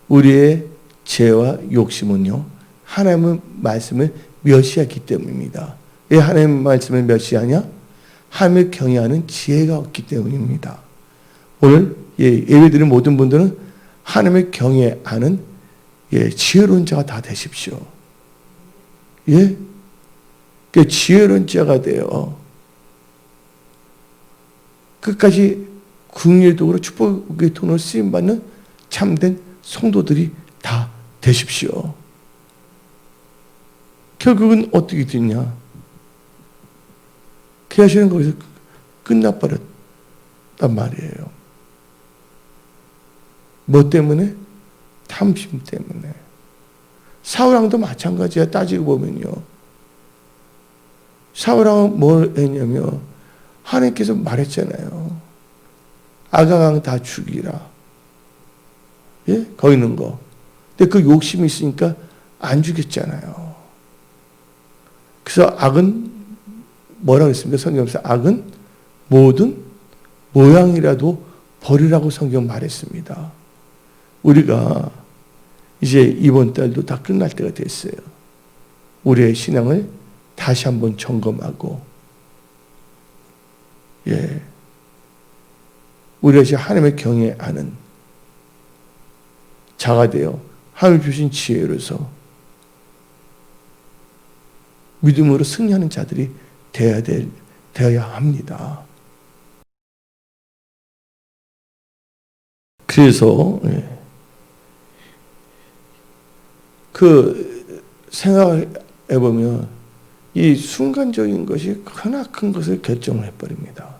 S1: 우리의 죄와 욕심은요, 하나님의 말씀을 멸시하기 때문입니다. 왜 하나님의 말씀을 멸시하냐? 하나님을 경외하는 지혜가 없기 때문입니다. 오늘 예배드리는 모든 분들은 하나님을 경외하는 지혜로운 자가 다 되십시오. 예? 그 지혜로운 자가 되어 끝까지 긍휼의 도구로 축복의 돈으로 쓰임받는 참된 성도들이 다 되십시오. 결국은 어떻게 됐냐? 게하시는 거기서 끝나버렸단 말이에요. 뭐 때문에? 탐심 때문에. 사울왕도 마찬가지야. 따지고 보면요. 사울왕은 뭘 했냐면 하나님께서 말했잖아요. 아가강 다 죽이라. 예? 거기 있는 거. 근데 그 욕심이 있으니까 안 죽였잖아요. 그래서 악은 뭐라고 했습니까? 성경에서 악은 모든 모양이라도 버리라고 성경 말했습니다. 우리가 이제 이번 달도 다 끝날 때가 됐어요. 우리의 신앙을 다시 한번 점검하고, 우리가 이제 하나님의 경외하는 자가 되어 하나님 주신 지혜로서 믿음으로 승리하는 자들이 되어야 합니다. 그래서 그 생각해 보면 이 순간적인 것이 크나큰 것을 결정을 해버립니다.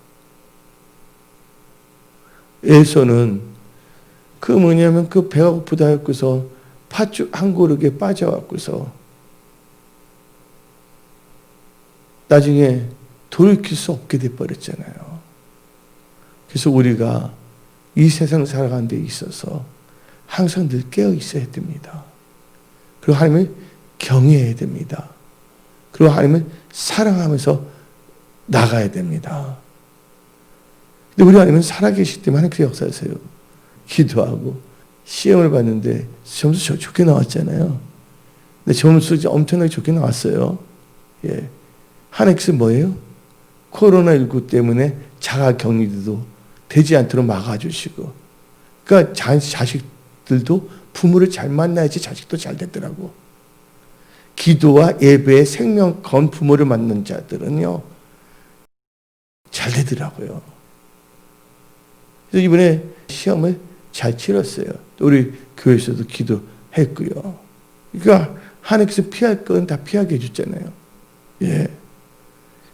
S1: 에서는 그 뭐냐면 그 배가 고프다 했고서 팥죽 한 그릇에 빠져갖고서 나중에 돌이킬 수 없게 돼버렸잖아요. 그래서 우리가 이 세상 살아가는 데 있어서 항상 늘 깨어 있어야 됩니다. 그리고 하나님을 경외해야 됩니다. 그리고 하나님을 사랑하면서 나가야 됩니다. 근데 우리 하나님은 살아계시기 때문에 하나님께서 역사하세요. 기도하고 시험을 봤는데 점수 좋게 나왔잖아요. 근데 점수 엄청나게 좋게 나왔어요. 하나님께서 뭐예요? 코로나19 때문에 자가격리도 되지 않도록 막아주시고, 그러니까 자식들도 부모를 잘 만나야지 자식도 잘 되더라고. 기도와 예배의 생명 건 부모를 만난 자들은요 잘 되더라고요. 그래서 이번에 시험을 잘 치렀어요. 우리 교회에서도 기도했고요. 그러니까 하나님께서 피할 건 다 피하게 해줬잖아요.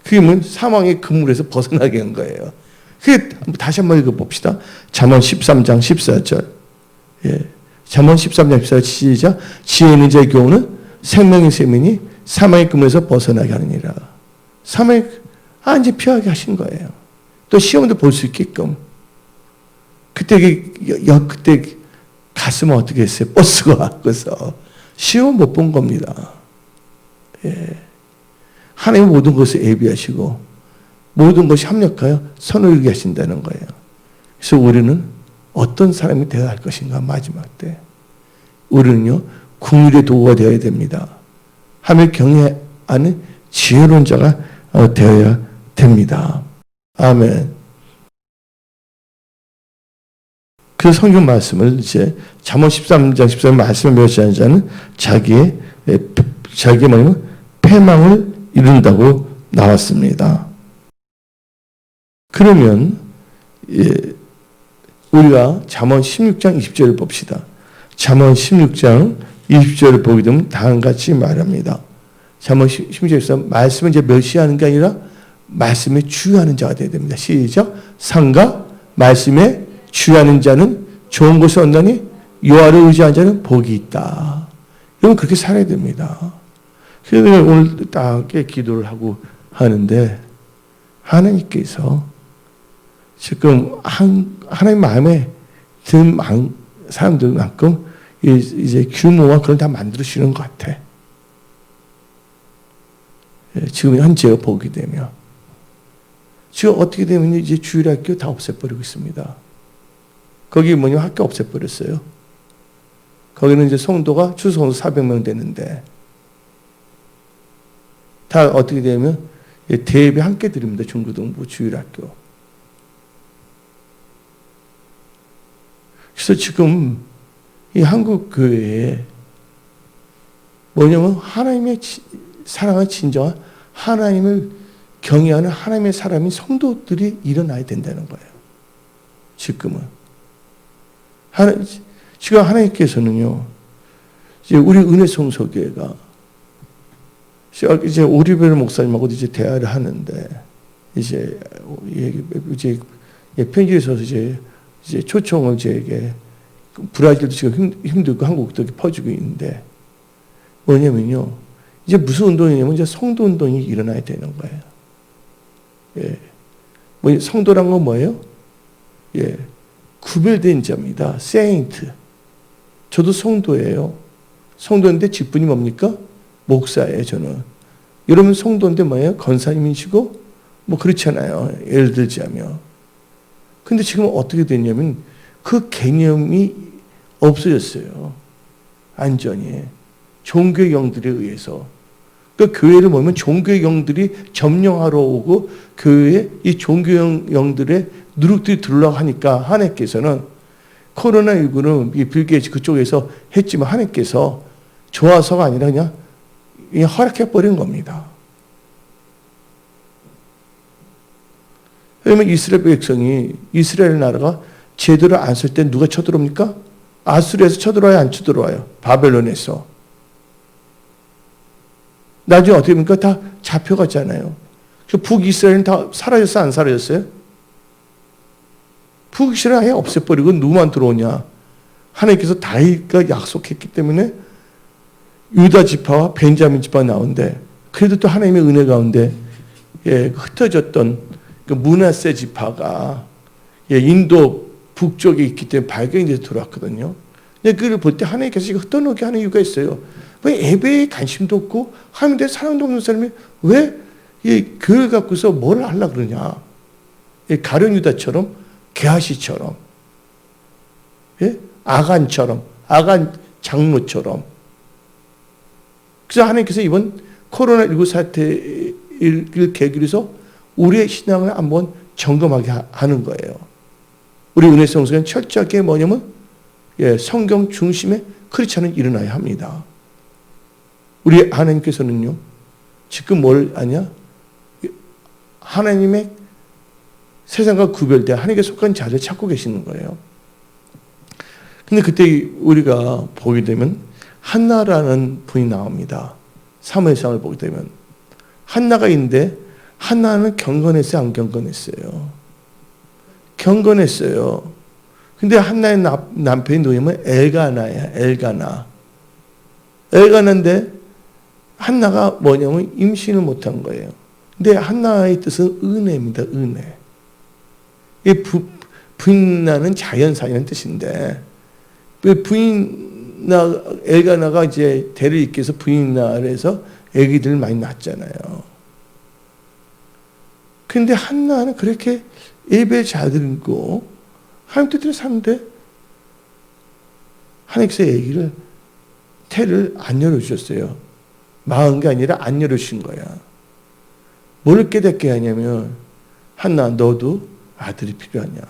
S1: 그게 뭐 사망의 그물에서 벗어나게 한 거예요. 그게 다시 한번 읽어봅시다. 잠언 13장 14절. 예. 잠언 13장 14절 시작. 지혜 있는 자의 교훈은 생명의 셈이니 사망의 그물에서 벗어나게 하느니라. 사망의 이제 피하게 하신 거예요. 또 시험도 볼 수 있게끔. 그때 갔으면 어떻게 했어요? 버스가 왔고서 시험 못 본 겁니다. 예. 하나님은 모든 것을 예비하시고 모든 것이 합력하여 선을 이루게 하신다는 거예요. 그래서 우리는 어떤 사람이 되어야 할 것인가 마지막 때. 우리는요. 긍휼의 도구가 되어야 됩니다. 하나님을 경외하는 지혜로운 자가 되어야 됩니다. 아멘. 그 성경 말씀을 이제 잠언 13장 13절 말씀을 멸시하는 자는 자기의 뭐냐면 패망을 이룬다고 나왔습니다. 그러면 우리가 잠언 16장 20절을 봅시다. 잠언 16장 20절을 보게 되면 다음과 같이 말합니다. 잠언 16절에서 말씀을 이제 멸시하는 게 아니라 말씀에 주의하는 자가 되어야 됩니다. 시작. 상가 말씀에 주의하는 자는 좋은 것을 얻나니 여호와를 의지하는 자는 복이 있다. 여러분 그렇게 살아야 됩니다. 그래서 오늘 딱 기도를 하고 하는데 하나님께서 지금 하나님 마음에 든 사람들만큼 이제 규모와 그걸 다 만들어주시는 것 같아. 지금 현재 보게 되면 지금 어떻게 되면 이제 주일학교 다 없애버리고 있습니다. 거기 뭐냐 학교 없애버렸어요. 거기는 이제 성도가 추수성도 400명 되는데 다 어떻게 되면 대예배 함께 드립니다. 중고등부 주일학교. 그래서 지금 이 한국 교회에 뭐냐면 하나님의 사랑하는 진정한 하나님을 경외하는 하나님의 사람인 성도들이 일어나야 된다는 거예요. 지금은. 지금 하나님께서는요, 이제 우리 은혜성소교회가 이제 오리베르 목사님하고도 이제 대화를 하는데, 이제 편지에 써서 이제 초청을 제게 브라질도 지금 힘들고 한국도 퍼지고 있는데, 뭐냐면요, 이제 무슨 운동이냐면 이제 성도 운동이 일어나야 되는 거예요. 예. 뭐 성도란 건 뭐예요? 예. 구별된 자입니다. 세인트. 저도 성도예요. 성도인데 직분이 뭡니까? 목사예요, 저는. 여러분 성도인데 뭐예요? 권사님이시고 뭐 그렇잖아요. 예를 들자면. 근데 지금 어떻게 됐냐면 그 개념이 없어졌어요. 완전히. 종교의 영들에 의해서. 그 교회를 보면 종교의 영들이 점령하러 오고 교회에 이 종교의 영들의 누룩들이 들어오려고 하니까 하나님께서는 코로나19는 이 빌 게이츠 그쪽에서 했지만 하나님께서 좋아서가 아니라 그냥 허락해버린 겁니다. 왜냐면 이스라엘 백성이 이스라엘 나라가 제대로 안 쓸 때 누가 쳐들어옵니까? 아수르에서 쳐들어와요? 안 쳐들어와요? 바벨론에서. 나중에 어떻게 됩니까? 다 잡혀갔잖아요. 북이스라엘은 다 사라졌어요? 안 사라졌어요? 북이스라엘 아예 없애버리고 누구만 들어오냐? 하나님께서 다윗과 약속했기 때문에 유다 지파와 벤자민 지파가 나오는데 그래도 또 하나님의 은혜 가운데 흩어졌던 그 므낫세 지파가 인도 북쪽에 있기 때문에 발견이 돼서 들어왔거든요. 근데 그걸 볼 때 하나님께서 이거 흩어놓게 하는 이유가 있어요. 왜 예배에 관심도 없고 하나님에 대해 사랑도 없는 사람이 왜 이 교회 갖고서 뭘 하려고 그러냐. 가룟 유다처럼 게하시처럼 아간처럼 아간 장로처럼. 그래서 하나님께서 이번 코로나19 사태를 계기로 해서 우리의 신앙을 한번 점검하게 하는 거예요. 우리 은혜성소는 철저하게 뭐냐면 성경 중심에 그렇지 않은 일어나야 합니다. 우리 하나님께서는요, 지금 뭘 아냐? 하나님의 세상과 구별돼 하나님께 속한 자를 찾고 계시는 거예요. 근데 그때 우리가 보게 되면 한나라는 분이 나옵니다. 사무엘상을 보게 되면 한나가 있는데 한나는 경건했어요, 안 경건했어요? 경건했어요. 근데 한나의 남편이 누구냐면 엘가나야, 엘가나. 엘가나인데 한나가 뭐냐면 임신을 못한 거예요. 근데 한나의 뜻은 은혜입니다, 은혜. 이 부인나는 자연사라는 뜻인데, 부인나, 엘가나가 이제 대를 잇기 위해서 부인나를 해서 아기들을 많이 낳았잖아요. 근데 한나는 그렇게 예배 잘 드리고, 하나님 뜻대로 사는데, 하나님께서 아기를, 태를 안 열어주셨어요. 막은 게 아니라 안 열어주신 거야. 뭘 깨닫게 하냐면, 한나, 너도 아들이 필요하냐?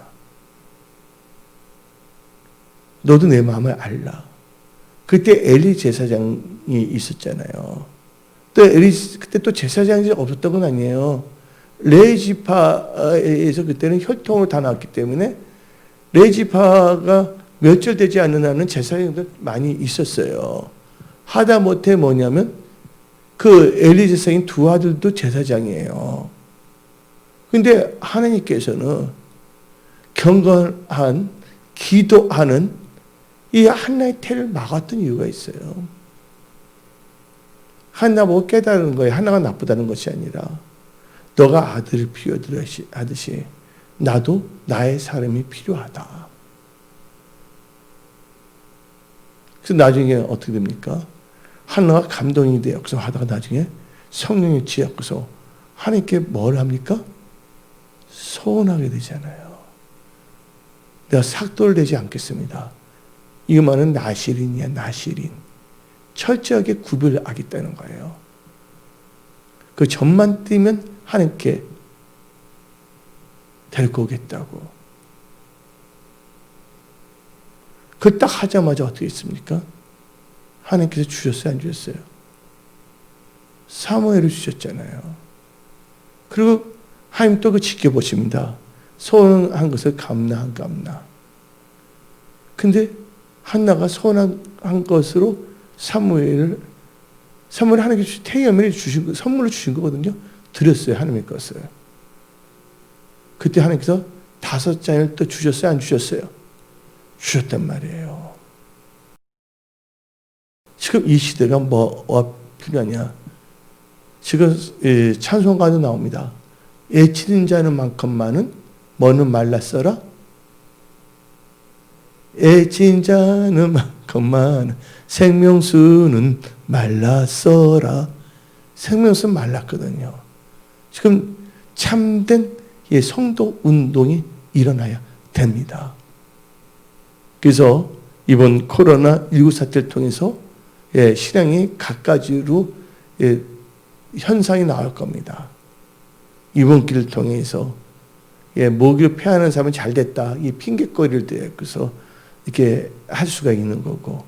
S1: 너도 내 마음을 알라. 그때 엘리 제사장이 있었잖아요. 또 그때 또 제사장이 없었던 건 아니에요. 레지파에서 그때는 혈통을 다 나왔기 때문에 레지파가 멸절되지 않는 한은 제사장들 많이 있었어요. 하다못해 뭐냐면 그 엘리 제사장인 두 아들도 제사장이에요. 근데 하나님께서는 경건한 기도하는 이 한나의 태를 막았던 이유가 있어요. 한나 보고 깨달은 거예요. 한나가 나쁘다는 것이 아니라 너가 아들을 필요하듯이 나도 나의 사람이 필요하다. 그래서 나중에 어떻게 됩니까? 한나가 감동이 되어 하다가 나중에 성령이 지어서 하나님께 뭘 합니까? 소원하게 되잖아요. 내가 삭도를 내지 않겠습니다. 이 말은 나실인이야, 나실인. 철저하게 구별하겠다는 거예요. 그 점만 띄면 하나님께 데리고 오겠다고. 그 딱 하자마자 어떻게 했습니까? 하나님께서 주셨어요, 안 주셨어요? 사무엘을 주셨잖아요. 그리고 하나님 또 그 지켜보십니다. 소원한 것을 감나. 근데 한나가 소원한 것으로 사무엘을 하나님께서 태연을 주신 선물로 주신 거거든요. 드렸어요, 하나님의 것을. 그때 하나님께서 5잔을 또 주셨어요, 안 주셨어요? 주셨단 말이에요. 지금 이 시대가 뭐가 필요하냐? 지금 찬송가도 나옵니다. 애치는 자는 만큼만은 뭐는 말랐어라? 애친 자는 만큼만 생명수는 말랐어라. 생명수는 말랐거든요. 지금 참된 성도 운동이 일어나야 됩니다. 그래서 이번 코로나19 사태를 통해서 신앙이 각가지로 현상이 나올 겁니다. 이번 길을 통해서 모기를 폐하는 사람은 잘 됐다. 이 핑계거리를 대고서 이렇게 할 수가 있는 거고,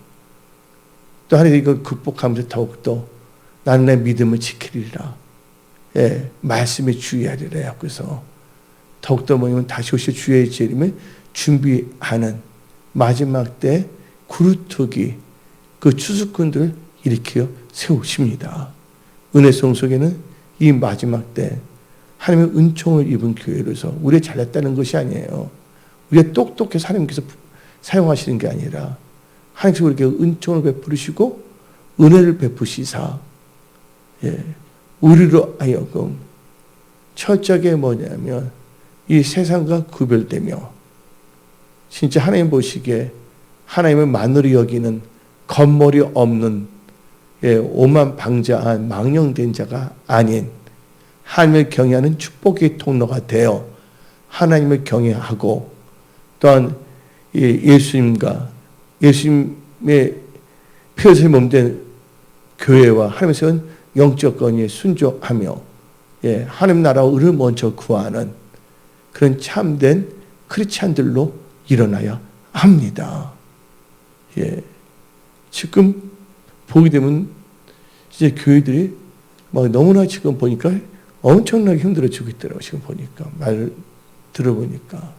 S1: 또 하나님 이걸 극복하면서 더욱더 나는 내 믿음을 지키리라. 말씀에 주의하리라. 그래서 더욱더 뭐냐면 다시 오실 주의 재림을 준비하는 마지막 때 구루토기 그 추수꾼들을 일으켜 세우십니다. 은혜송 속에는 이 마지막 때 하나님의 은총을 입은 교회로서 우리가 잘났다는 것이 아니에요. 우리가 똑똑해서 하나님께서 사용하시는 게 아니라 하나님께서 우리에게 은총을 베푸시고 은혜를 베푸시사 우리로 하여금 철저하게 뭐냐면 이 세상과 구별되며 진짜 하나님 보시기에 하나님을 만으로 여기는 겉머리 없는 오만방자한 망령된 자가 아닌 하나님을 경외하는 축복의 통로가 되어 하나님을 경외하고 또한 예수님과 예수님의 피어서 몸된 교회와 하나님께서 영적 건의에 순종하며 하나님 나라와 의를 먼저 구하는 그런 참된 크리스찬들로 일어나야 합니다. 지금 보게 되면 이제 교회들이 막 너무나 지금 보니까 엄청나게 힘들어지고 있더라고요. 지금 보니까 말을 들어보니까.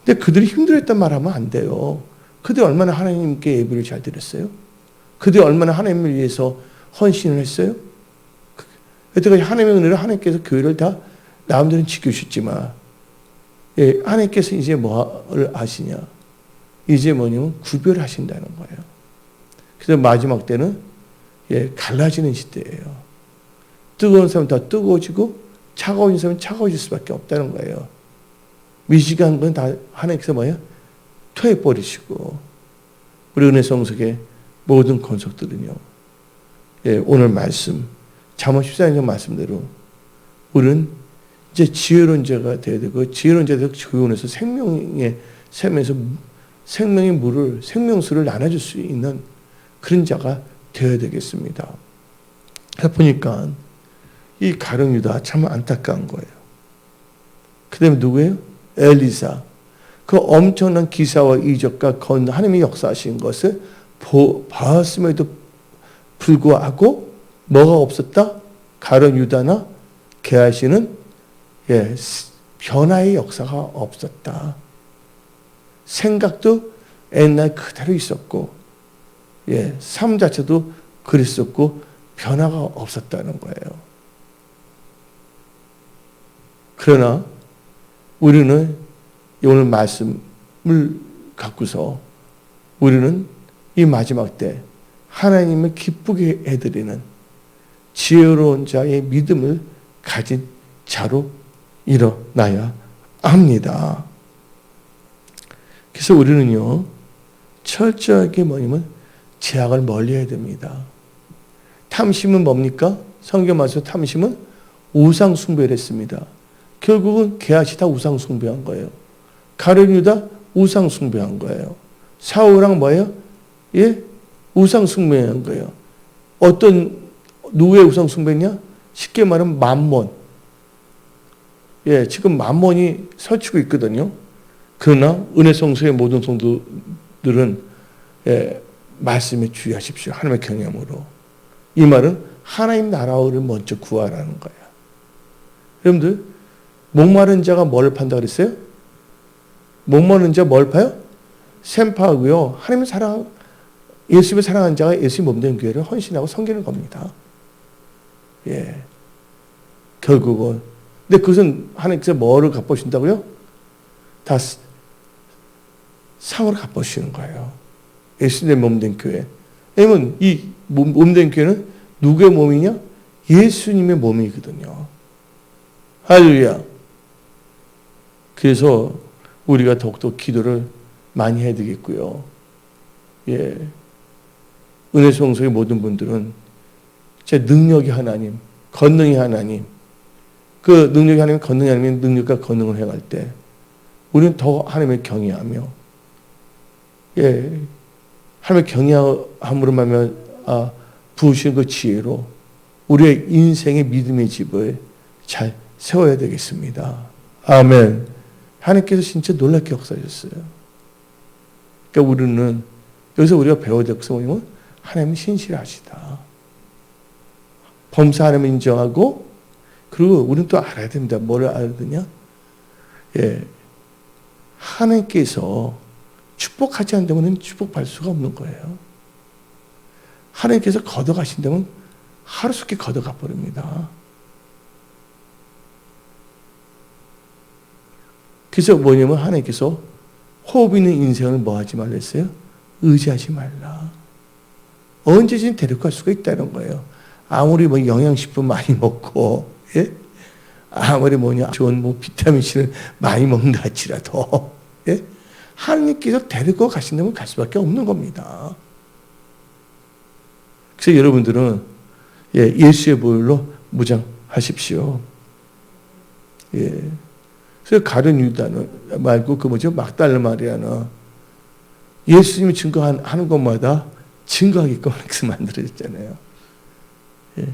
S1: 근데 그들이 힘들었단 말하면 안 돼요. 그들이 얼마나 하나님께 예배를 잘 드렸어요? 그들이 얼마나 하나님을 위해서 헌신을 했어요? 여태까지 하나님의 은혜로 하나님께서 교회를 다 마음대로 지켜주셨지만, 예, 하나님께서 이제 뭐를 아시냐? 이제 뭐냐면 구별하신다는 거예요. 그래서 마지막 때는 예, 갈라지는 시대예요. 뜨거운 사람은 더 뜨거워지고 차가운 사람은 차가워질 수밖에 없다는 거예요. 미지근한 건 다 하나님께서 뭐야? 토해버리시고, 우리 은혜 성석의 모든 권속들은요, 예, 오늘 말씀 잠언 14장 말씀대로 우리는 이제 지혜로운 자가 되어야 되고, 지혜로운 자가 교훈에서 생명의 샘에서 생명의 물을, 생명수를 나눠줄 수 있는 그런 자가 되어야 되겠습니다. 그래서 보니까 이 가룟 유다 참 안타까운 거예요. 그 다음에 누구예요? 엘리사. 그 엄청난 기사와 이적과 하나님의 역사하신 것을 봤음에도 불구하고 뭐가 없었다? 가룟 유다나 게하시는 예, 변화의 역사가 없었다. 생각도 옛날 그대로 있었고, 예, 삶 자체도 그랬었고 변화가 없었다는 거예요. 그러나 우리는 오늘 말씀을 갖고서 우리는 이 마지막 때 하나님을 기쁘게 해드리는 지혜로운 자의 믿음을 가진 자로 일어나야 합니다. 그래서 우리는요, 철저하게 뭐냐면 죄악을 멀리해야 됩니다. 탐심은 뭡니까? 성경 말씀 탐심은 우상 숭배를 했습니다. 결국은 게하시 다 우상 숭배한 거예요. 가룟 유다 우상 숭배한 거예요. 사울랑 뭐예요? 예, 우상 숭배한 거예요. 누구의 우상 숭배냐? 쉽게 말하면 맘몬. 예, 지금 맘몬이 설치고 있거든요. 그러나 은혜 성소의 모든 성도들은 예, 말씀에 주의하십시오. 하나님의 경외함으로. 이 말은 하나님 나라를 먼저 구하라는 거예요. 여러분들, 목마른 자가 뭘 판다 그랬어요? 목마른 자 뭘 파요? 샘 파고요. 하나님을 예수님을 사랑하는 자가 예수님 몸된 교회를 헌신하고 섬기는 겁니다. 예. 결국은. 근데 그것은 하나님께서 뭐를 갚아주신다고요? 다 상으로 갚아주시는 거예요. 예수님의 몸된 교회. 왜냐면 이 몸된 교회는 누구의 몸이냐? 예수님의 몸이거든요. 할렐루야. 그래서 우리가 더욱더 기도를 많이 해야 되겠고요. 예. 은혜 성소의 모든 분들은 제 능력이 하나님, 권능이 하나님, 그 능력이 하나님, 권능이 하나님, 능력과 권능을 행할 때 우리는 더 하나님을 경외하며, 예, 하나님을 경외함으로 말하면 부으시는 그 지혜로 우리의 인생의 믿음의 집을 잘 세워야 되겠습니다. 아멘. 하나님께서 진짜 놀랍게 역사하셨어요. 그러니까 우리는 여기서 우리가 배워야 될 것은 뭐냐면 하나님은 신실하시다. 범사 하나님을 인정하고, 그리고 우리는 또 알아야 됩니다. 뭐를 알아야 되냐? 예, 하나님께서 축복하지 않는다면 축복받을 수가 없는 거예요. 하나님께서 걷어가신다면 하루속히 걷어가 버립니다. 그래서 뭐냐면 하나님께서 호흡 있는 인생을 뭐 하지 말라 했어요? 의지하지 말라. 언제든지 데려갈 수가 있다는 거예요. 아무리 뭐 영양식품 많이 먹고, 예? 아무리 좋은 비타민C를 많이 먹는다 할지라도, 예? 하나님께서 데리고 가신다면 갈 수밖에 없는 겁니다. 그래서 여러분들은 예, 예수의 보혈로 무장하십시오. 예. 그래서 가룟 유다는 말고 막달라 마리아는 예수님이 증거하는 것마다 증거하게끔 하나님께서 만들어졌잖아요. 예.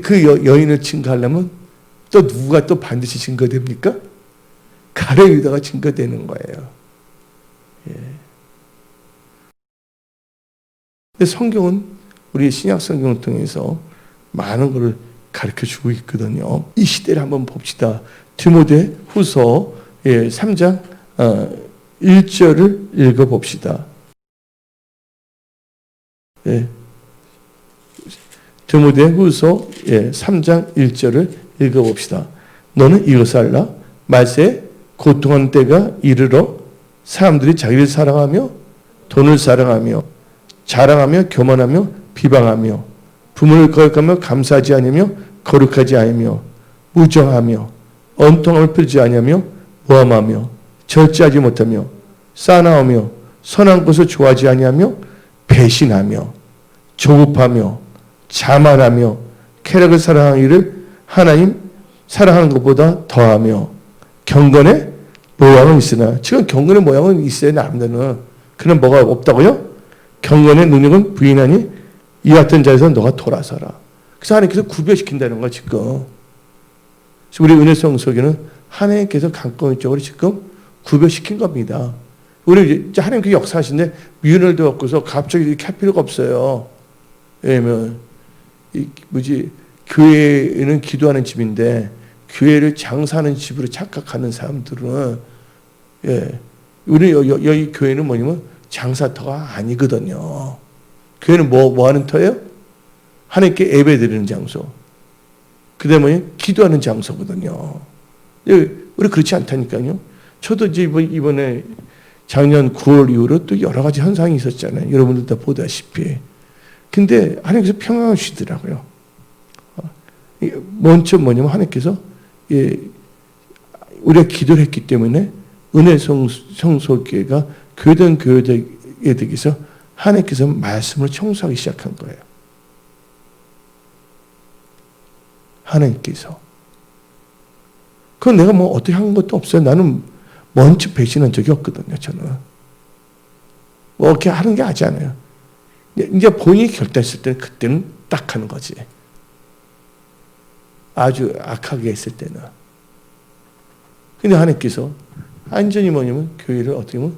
S1: 그 여인을 증거하려면 또 누가 또 반드시 증거됩니까? 가룟 유다가 증거되는 거예요. 예. 근데 성경은 우리 신약 성경을 통해서 많은 것을 가르쳐 주고 있거든요. 이 시대를 한번 봅시다. 디모데 후서 3장 1절을 읽어봅시다. 예. 디모데후서 3장 1절을 읽어봅시다. 너는 이것을 알라. 말세에 고통한 때가 이르러 사람들이 자기를 사랑하며 돈을 사랑하며 자랑하며 교만하며 비방하며 부모를 거역하며 감사하지 아니하며 거룩하지 아니하며 무정하며 언통함을 풀지 아니하며 모함하며 절제하지 못하며 싸나우며 선한 것을 좋아하지 아니하며 배신하며 조급하며 자만하며 쾌락을 사랑하기를 하나님 사랑하는 것보다 더하며 경건의 모양은 있으나 지금 경건의 모양은 있어야 남들은 그는 뭐가 없다고요? 경건의 능력은 부인하니 이 같은 자에서 너가 돌아서라. 그래서 하나님께서 구별시킨다는 거야 지금. 우리 은혜성 속에는 하나님께서 강권적으로 지금 구별시킨 겁니다. 우리 이제 하나님께서 역사하시는데 미련을 두었고서 갑자기 이렇게 할 필요가 없어요. 왜냐면 교회는 기도하는 집인데 교회를 장사하는 집으로 착각하는 사람들은 우리 여기 교회는 뭐냐면 장사터가 아니거든요. 교회는 뭐 하는 터예요? 하나님께 예배드리는 장소. 그다음에 기도하는 장소거든요. 우리 그렇지 않다니까요. 저도 이제 이번에 작년 9월 이후로 또 여러 가지 현상이 있었잖아요. 여러분들 다 보다시피. 근데 하나님께서 평안을 주시더라고요. 먼저 뭐냐면 하나님께서 우리가 기도를 했기 때문에 은혜 성소교회가 교회된 교회에게서 하나님께서 말씀을 청소하기 시작한 거예요. 하나님께서. 그건 내가 뭐 어떻게 한 것도 없어요. 나는 먼저 배신한 적이 없거든요. 저는. 뭐 이렇게 하는 게 아지 않아요. 이제 본인이 결단했을 때는 그때는 딱 하는 거지. 아주 악하게 했을 때는. 근데 하나님께서 완전히 뭐냐면 교회를 어떻게 보면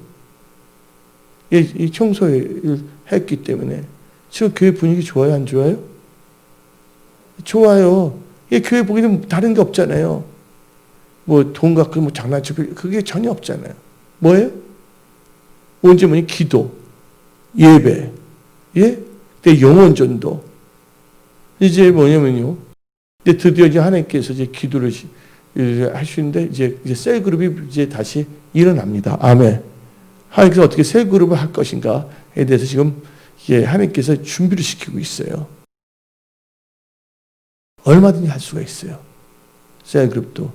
S1: 이 청소를 했기 때문에 지금 교회 분위기 좋아요? 안 좋아요? 좋아요. 교회 보기는 다른 게 없잖아요. 뭐 돈 갖고 뭐 장난치고 그게 전혀 없잖아요. 뭐예요? 언제 뭐니? 기도, 예배, 내 영혼 전도. 이제 뭐냐면요. 이제 드디어 이제 하나님께서 이제 기도를 하시는데 이제 셀 그룹이 이제 다시 일어납니다. 아멘. 하나님께서 어떻게 셀 그룹을 할 것인가에 대해서 지금 하나님께서 준비를 시키고 있어요. 얼마든지 할 수가 있어요. 셀 그룹도.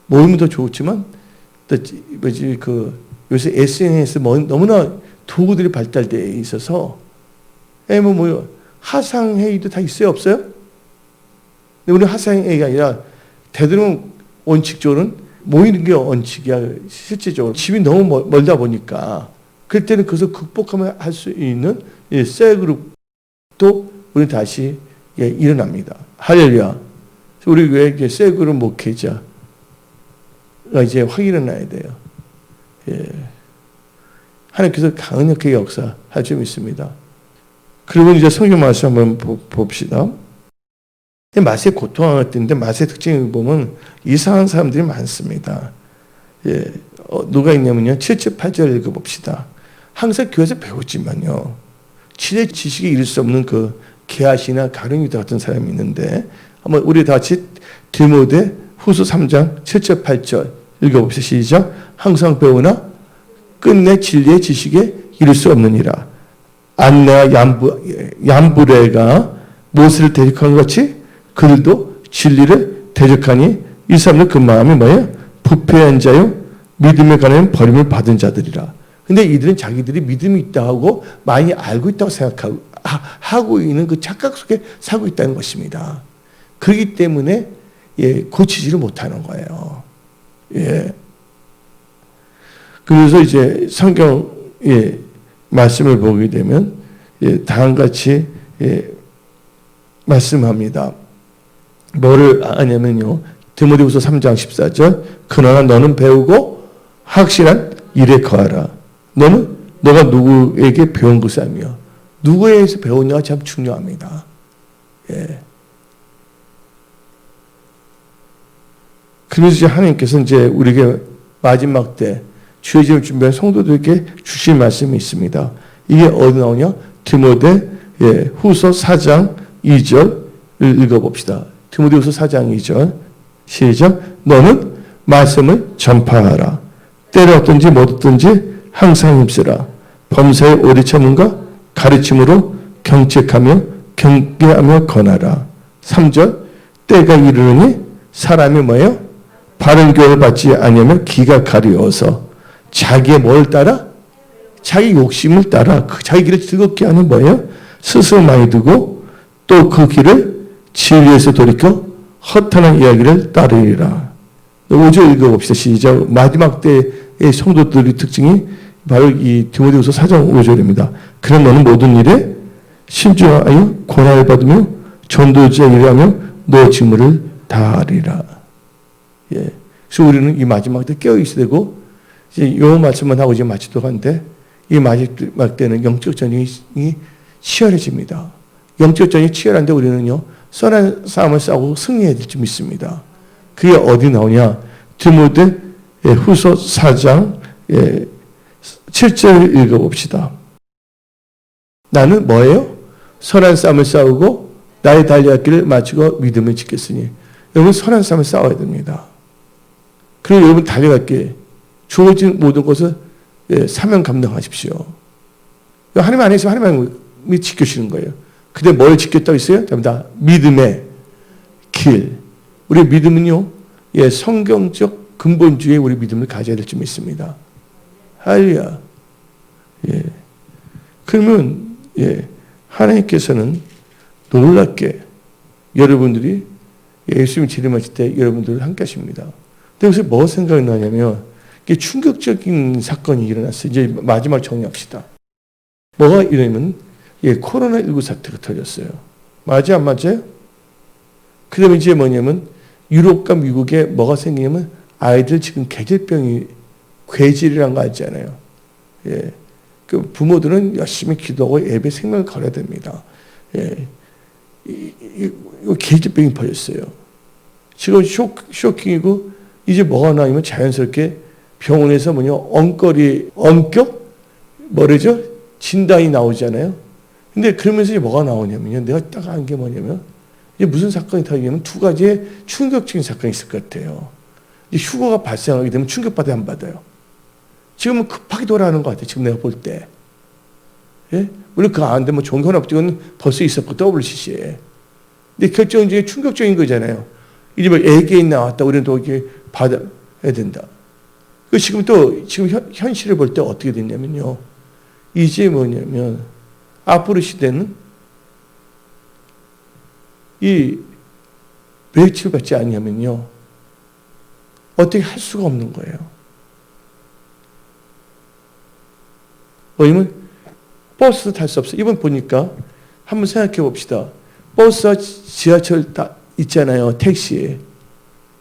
S1: 모임은 더 좋지만 요새 SNS 너무나 도구들이 발달되어 있어서 화상회의도 다 있어요? 없어요? 근데 우리 화상회의가 아니라 되도록 원칙적으로는 모이는 게 원칙이야. 실질적으로 집이 너무 멀다 보니까 그럴 때는 그것을 극복하면 할 수 있는 셀그룹도 우리 다시 일어납니다. 할렐루야. 우리 교회 셀그룹 목회자가 이제 확 일어나야 돼요. 하나님께서 강력하게 역사할 줄 믿습니다. 그리고 이제 성경 말씀 한번 봅시다. 맛에 고통할 때인데 맛의 특징을 보면 이상한 사람들이 많습니다. 누가 있냐면요. 7절 8절 읽어봅시다. 항상 교회에서 배우지만요. 친의 지식에 이를 수 없는 그 게하시나 가룟유다 같은 사람이 있는데 한번 우리 다 같이 디모데 후서 3장 7절 8절 읽어봅시다. 시작. 항상 배우나 끝내 진리의 지식에 이를 수 없느니라. 안내와 얀브레가 모세를 대적한 것 같이 그들도 진리를 대적하니 이 사람들 그 마음이 뭐예요? 부패한 자요 믿음에 관한 버림을 받은 자들이라. 근데 이들은 자기들이 믿음이 있다 하고 많이 알고 있다고 생각하고 있는 그 착각 속에 살고 있다는 것입니다. 그렇기 때문에 고치지를 못하는 거예요. 그래서 이제 성경 말씀을 보게 되면 다음같이 말씀합니다. 뭐를 하냐면요. 디모데후서 3장 14절 그러나 너는 배우고 확실한 일에 거하라. 너가 누구에게 배운 것이 아니며 누구에게서 배우냐가 참 중요합니다. 그래서 이제 하나님께서 이제 우리에게 마지막 때 주의 집을 준비한 성도들에게 주신 말씀이 있습니다. 이게 어디 나오냐? 디모데 후서 4장 2절을 읽어봅시다. 디모데후서 4장 2절 시작. 너는 말씀을 전파하라. 때를 얻든지 못 얻든지 항상 힘쓰라. 범사에 오래 참음과 가르침으로 경책하며 경계하며 권하라. 3절 때가 이르르니 사람이 뭐예요? 바른 교훈을 받지 아니하면 기가 가려워서 자기의 뭘 따라? 자기 욕심을 따라 자기 길을 즐겁게 하는 뭐예요? 스스로 많이 두고 또 그 길을 진리에서 돌이켜 허탄한 이야기를 따르리라. 5절 읽어봅시다. 시작. 마지막 때의 성도들의 특징이 바로 이 디모데후서 4장 5절입니다. 그럼 너는 모든 일에 신중하여 고난을 받으며 전도자의 일을 하며 너 직무를 다하리라. 그래서 우리는 이 마지막 때 깨어 있어야 되고 이제 이 말씀만 하고 이제 마치도록 하는데 이 마지막 때는 영적 전쟁이 치열해집니다. 영적 전쟁이 치열한데 우리는요 선한 싸움을 싸우고 승리해야 될 줄 믿습니다. 그게 어디 나오냐? 디모데 후서 4장 7절 읽어봅시다. 나는 뭐예요? 선한 싸움을 싸우고 나의 달려갈 길을 마치고 믿음을 지켰으니. 여러분 선한 싸움을 싸워야 됩니다. 그리고 여러분 달려갈 길 주어진 모든 것을 사명 감당하십시오. 하나님 안에 있으면 하나님이 지켜주시는 거예요. 근데 뭘 지켰다고 했어요? 다 믿음의 길. 우리 믿음은요, 성경적 근본주의의 우리 믿음을 가져야 될 줄 믿습니다. 할렐루야. 그러면, 하나님께서는 놀랍게 여러분들이 예수님 재림하실 때 여러분들을 함께 하십니다. 근데 여기서 뭐 생각이 나냐면, 이게 충격적인 사건이 일어났어요. 이제 마지막 정리합시다. 뭐가 이러냐면, 코로나19 사태가 터졌어요. 맞아, 안 맞아요? 그 다음에 이제 뭐냐면, 유럽과 미국에 뭐가 생기냐면, 아이들 지금 계절병이, 괴질이라는 거 알잖아요. 그 부모들은 열심히 기도하고 예배 생명을 걸어야 됩니다. 이거 계절병이 퍼졌어요. 지금 쇼킹이고, 이제 뭐가 나오냐면 자연스럽게 병원에서 엄격? 뭐래죠? 진단이 나오잖아요. 근데 그러면서 이제 뭐가 나오냐면요. 내가 딱 한 게 뭐냐면, 이제 무슨 사건이 터지냐면 두 가지의 충격적인 사건이 있을 것 같아요. 이제 휴거가 발생하게 되면 충격받아야 안 받아요. 지금은 급하게 돌아가는 것 같아요. 지금 내가 볼 때. 물론 그거 안 되면 종편업직은 벌써 있었고, WCC에. 근데 결정적인 충격적인 거잖아요. 이제 뭐 애기인 나왔다. 우리는 또 이렇게 받아야 된다. 지금 현실을 볼 때 어떻게 됐냐면요. 이제 뭐냐면, 앞으로 시대는 왜 치료받지 않냐면요. 어떻게 할 수가 없는 거예요. 왜냐면 버스도 탈 수 없어요. 이번 보니까 한번 생각해 봅시다. 버스와 지하철 다 있잖아요. 택시에.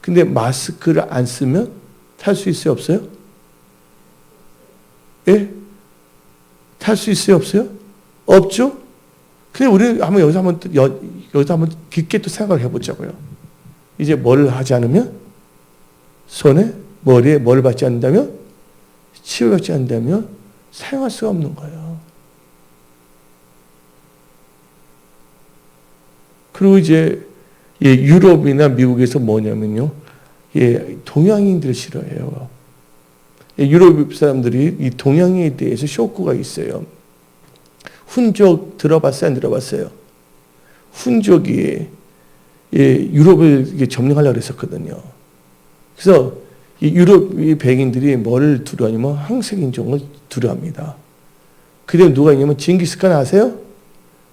S1: 근데 마스크를 안 쓰면 탈 수 있어요? 없어요? 탈 수 있어요? 없어요? 없죠? 근데 우리는 여기서 한번 깊게 또 생각을 해보자고요. 이제 뭘 하지 않으면? 손에, 머리에 뭘 받지 않는다면? 치료받지 않는다면? 사용할 수가 없는 거예요. 그리고 이제, 유럽이나 미국에서 뭐냐면요. 동양인들 싫어해요. 유럽 사람들이 이 동양인에 대해서 쇼크가 있어요. 훈족 들어봤어요? 안 들어봤어요? 훈족이 유럽을 점령하려고 했었거든요. 그래서 이 유럽 백인들이 뭐를 두려워하냐면 황색인종을 두려워합니다. 그 다음에 누가 있냐면 징기스칸 아세요?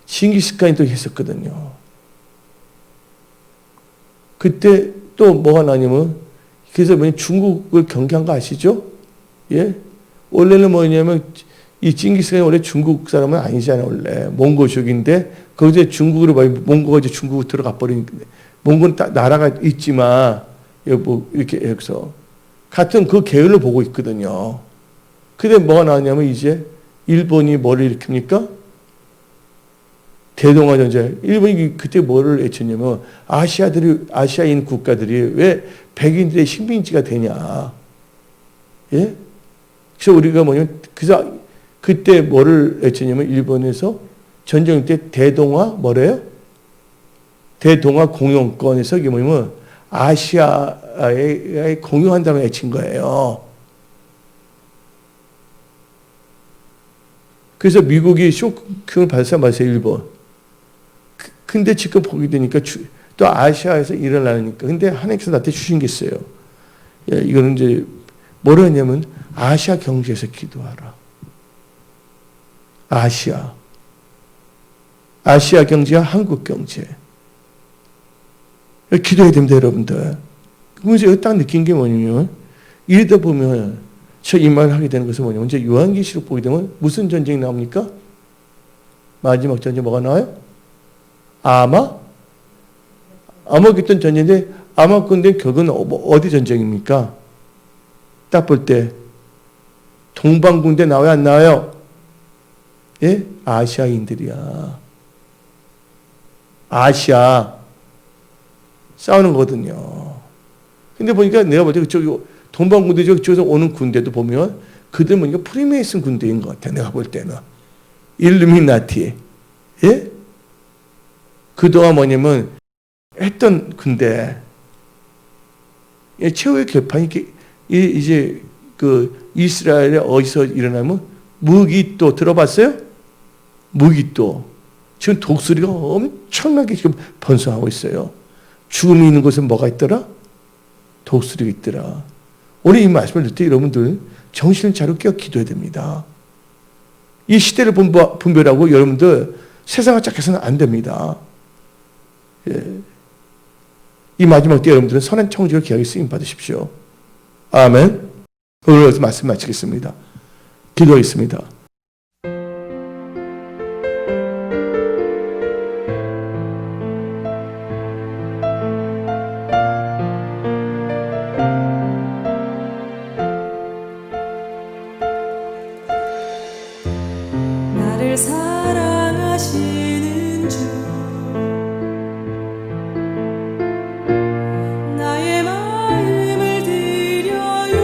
S1: 징기스칸이 또 했었거든요. 그때 또 뭐가 나냐면 그래서 중국을 경계한 거 아시죠? 원래는 뭐냐면 이 징기스칸이 원래 중국 사람은 아니잖아요, 원래. 몽고족인데, 거기서 중국으로 몽고가 이제 중국으로 들어가 버리니까. 몽고는 나라가 있지만, 이렇게 여기서. 같은 그 계열로 보고 있거든요. 근데 뭐가 나왔냐면 이제 일본이 뭐를 일으킵니까? 대동아전쟁. 일본이 그때 뭐를 외쳤냐면, 아시아인 국가들이 왜 백인들의 식민지가 되냐. 그래서 우리가 그래서 그때 뭐를 외쳤냐면 일본에서 전쟁 때 대동아 뭐래요? 대동아 공영권에서 이게 뭐냐면 아시아에 공유한다는 외친 거예요. 그래서 미국이 쇼크를 발사했어요, 일본. 근데 지금 보게 되니까 또 아시아에서 일어나니까. 근데 하나님께서 나한테 주신 게 있어요. 예, 이거는 이제 뭐라 했냐면 아시아 경제에서 기도하라. 아시아 경제와 한국 경제. 기도해야 됩니다, 여러분들. 그래서 딱 느낀 게 뭐냐면 이러다 보면 저 이 말을 하게 되는 것은 뭐냐면 이제 요한계시록 보게 되면 무슨 전쟁이 나옵니까? 마지막 전쟁 뭐가 나와요? 아마겟돈 전쟁인데 아마겟돈 결국은 어디 전쟁입니까? 딱 볼 때 동방군대 나와요, 안 나와요? 예? 아시아인들이야. 아시아 싸우는 거거든요. 근데 보니까 내가 볼 때 저기 동방군대 저기서 오는 군대도 보면 그들 보니까 프리메이슨 군대인 것 같아. 내가 볼 때는 일루미나티. 예? 그동안 뭐냐면 했던 군대. 예, 최후의 결판이 이제 그 이스라엘에 어디서 일어나면 무기또 들어봤어요? 무기또. 지금 독수리가 엄청나게 지금 번성하고 있어요. 죽음이 있는 곳에 뭐가 있더라? 독수리가 있더라. 오늘 이 말씀을 듣을 때 여러분들 정신을 차리고 깨어 기도해야 됩니다. 이 시대를 분별하고 여러분들 세상을 착해서는 안 됩니다. 예. 이 마지막 때 여러분들은 선한 청지를 기하게 쓰임 받으십시오. 아멘. 오늘 말씀 마치겠습니다. 기도하겠습니다.
S2: 나를 사랑하시는 주 나의 마음을 드려요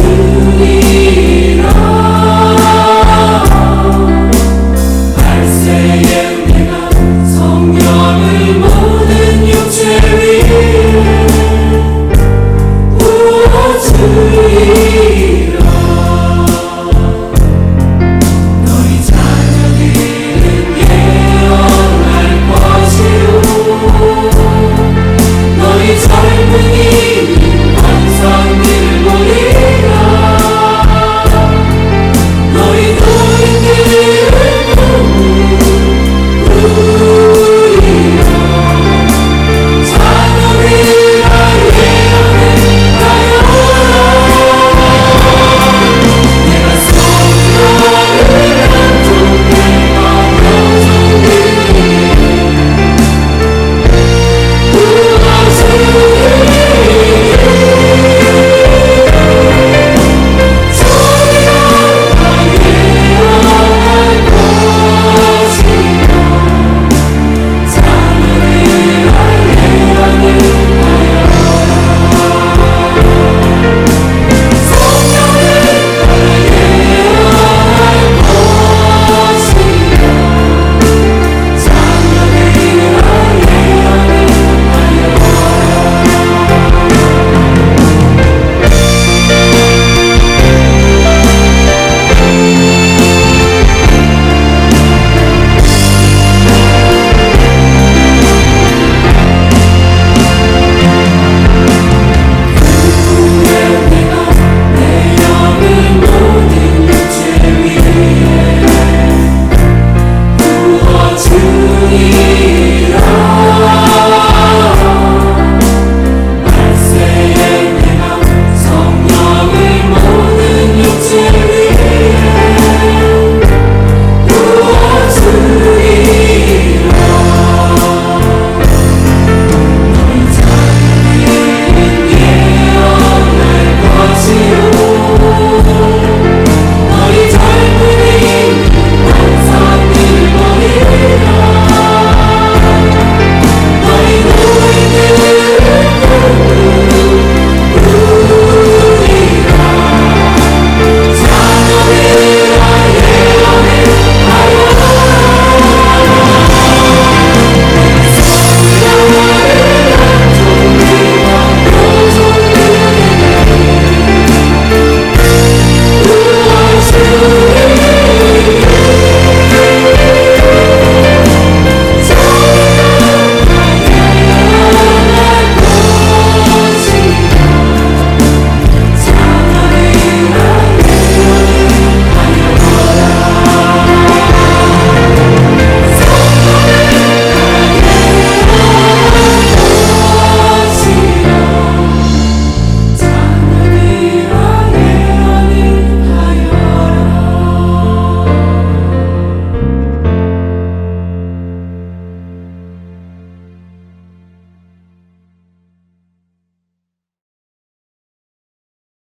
S2: 주님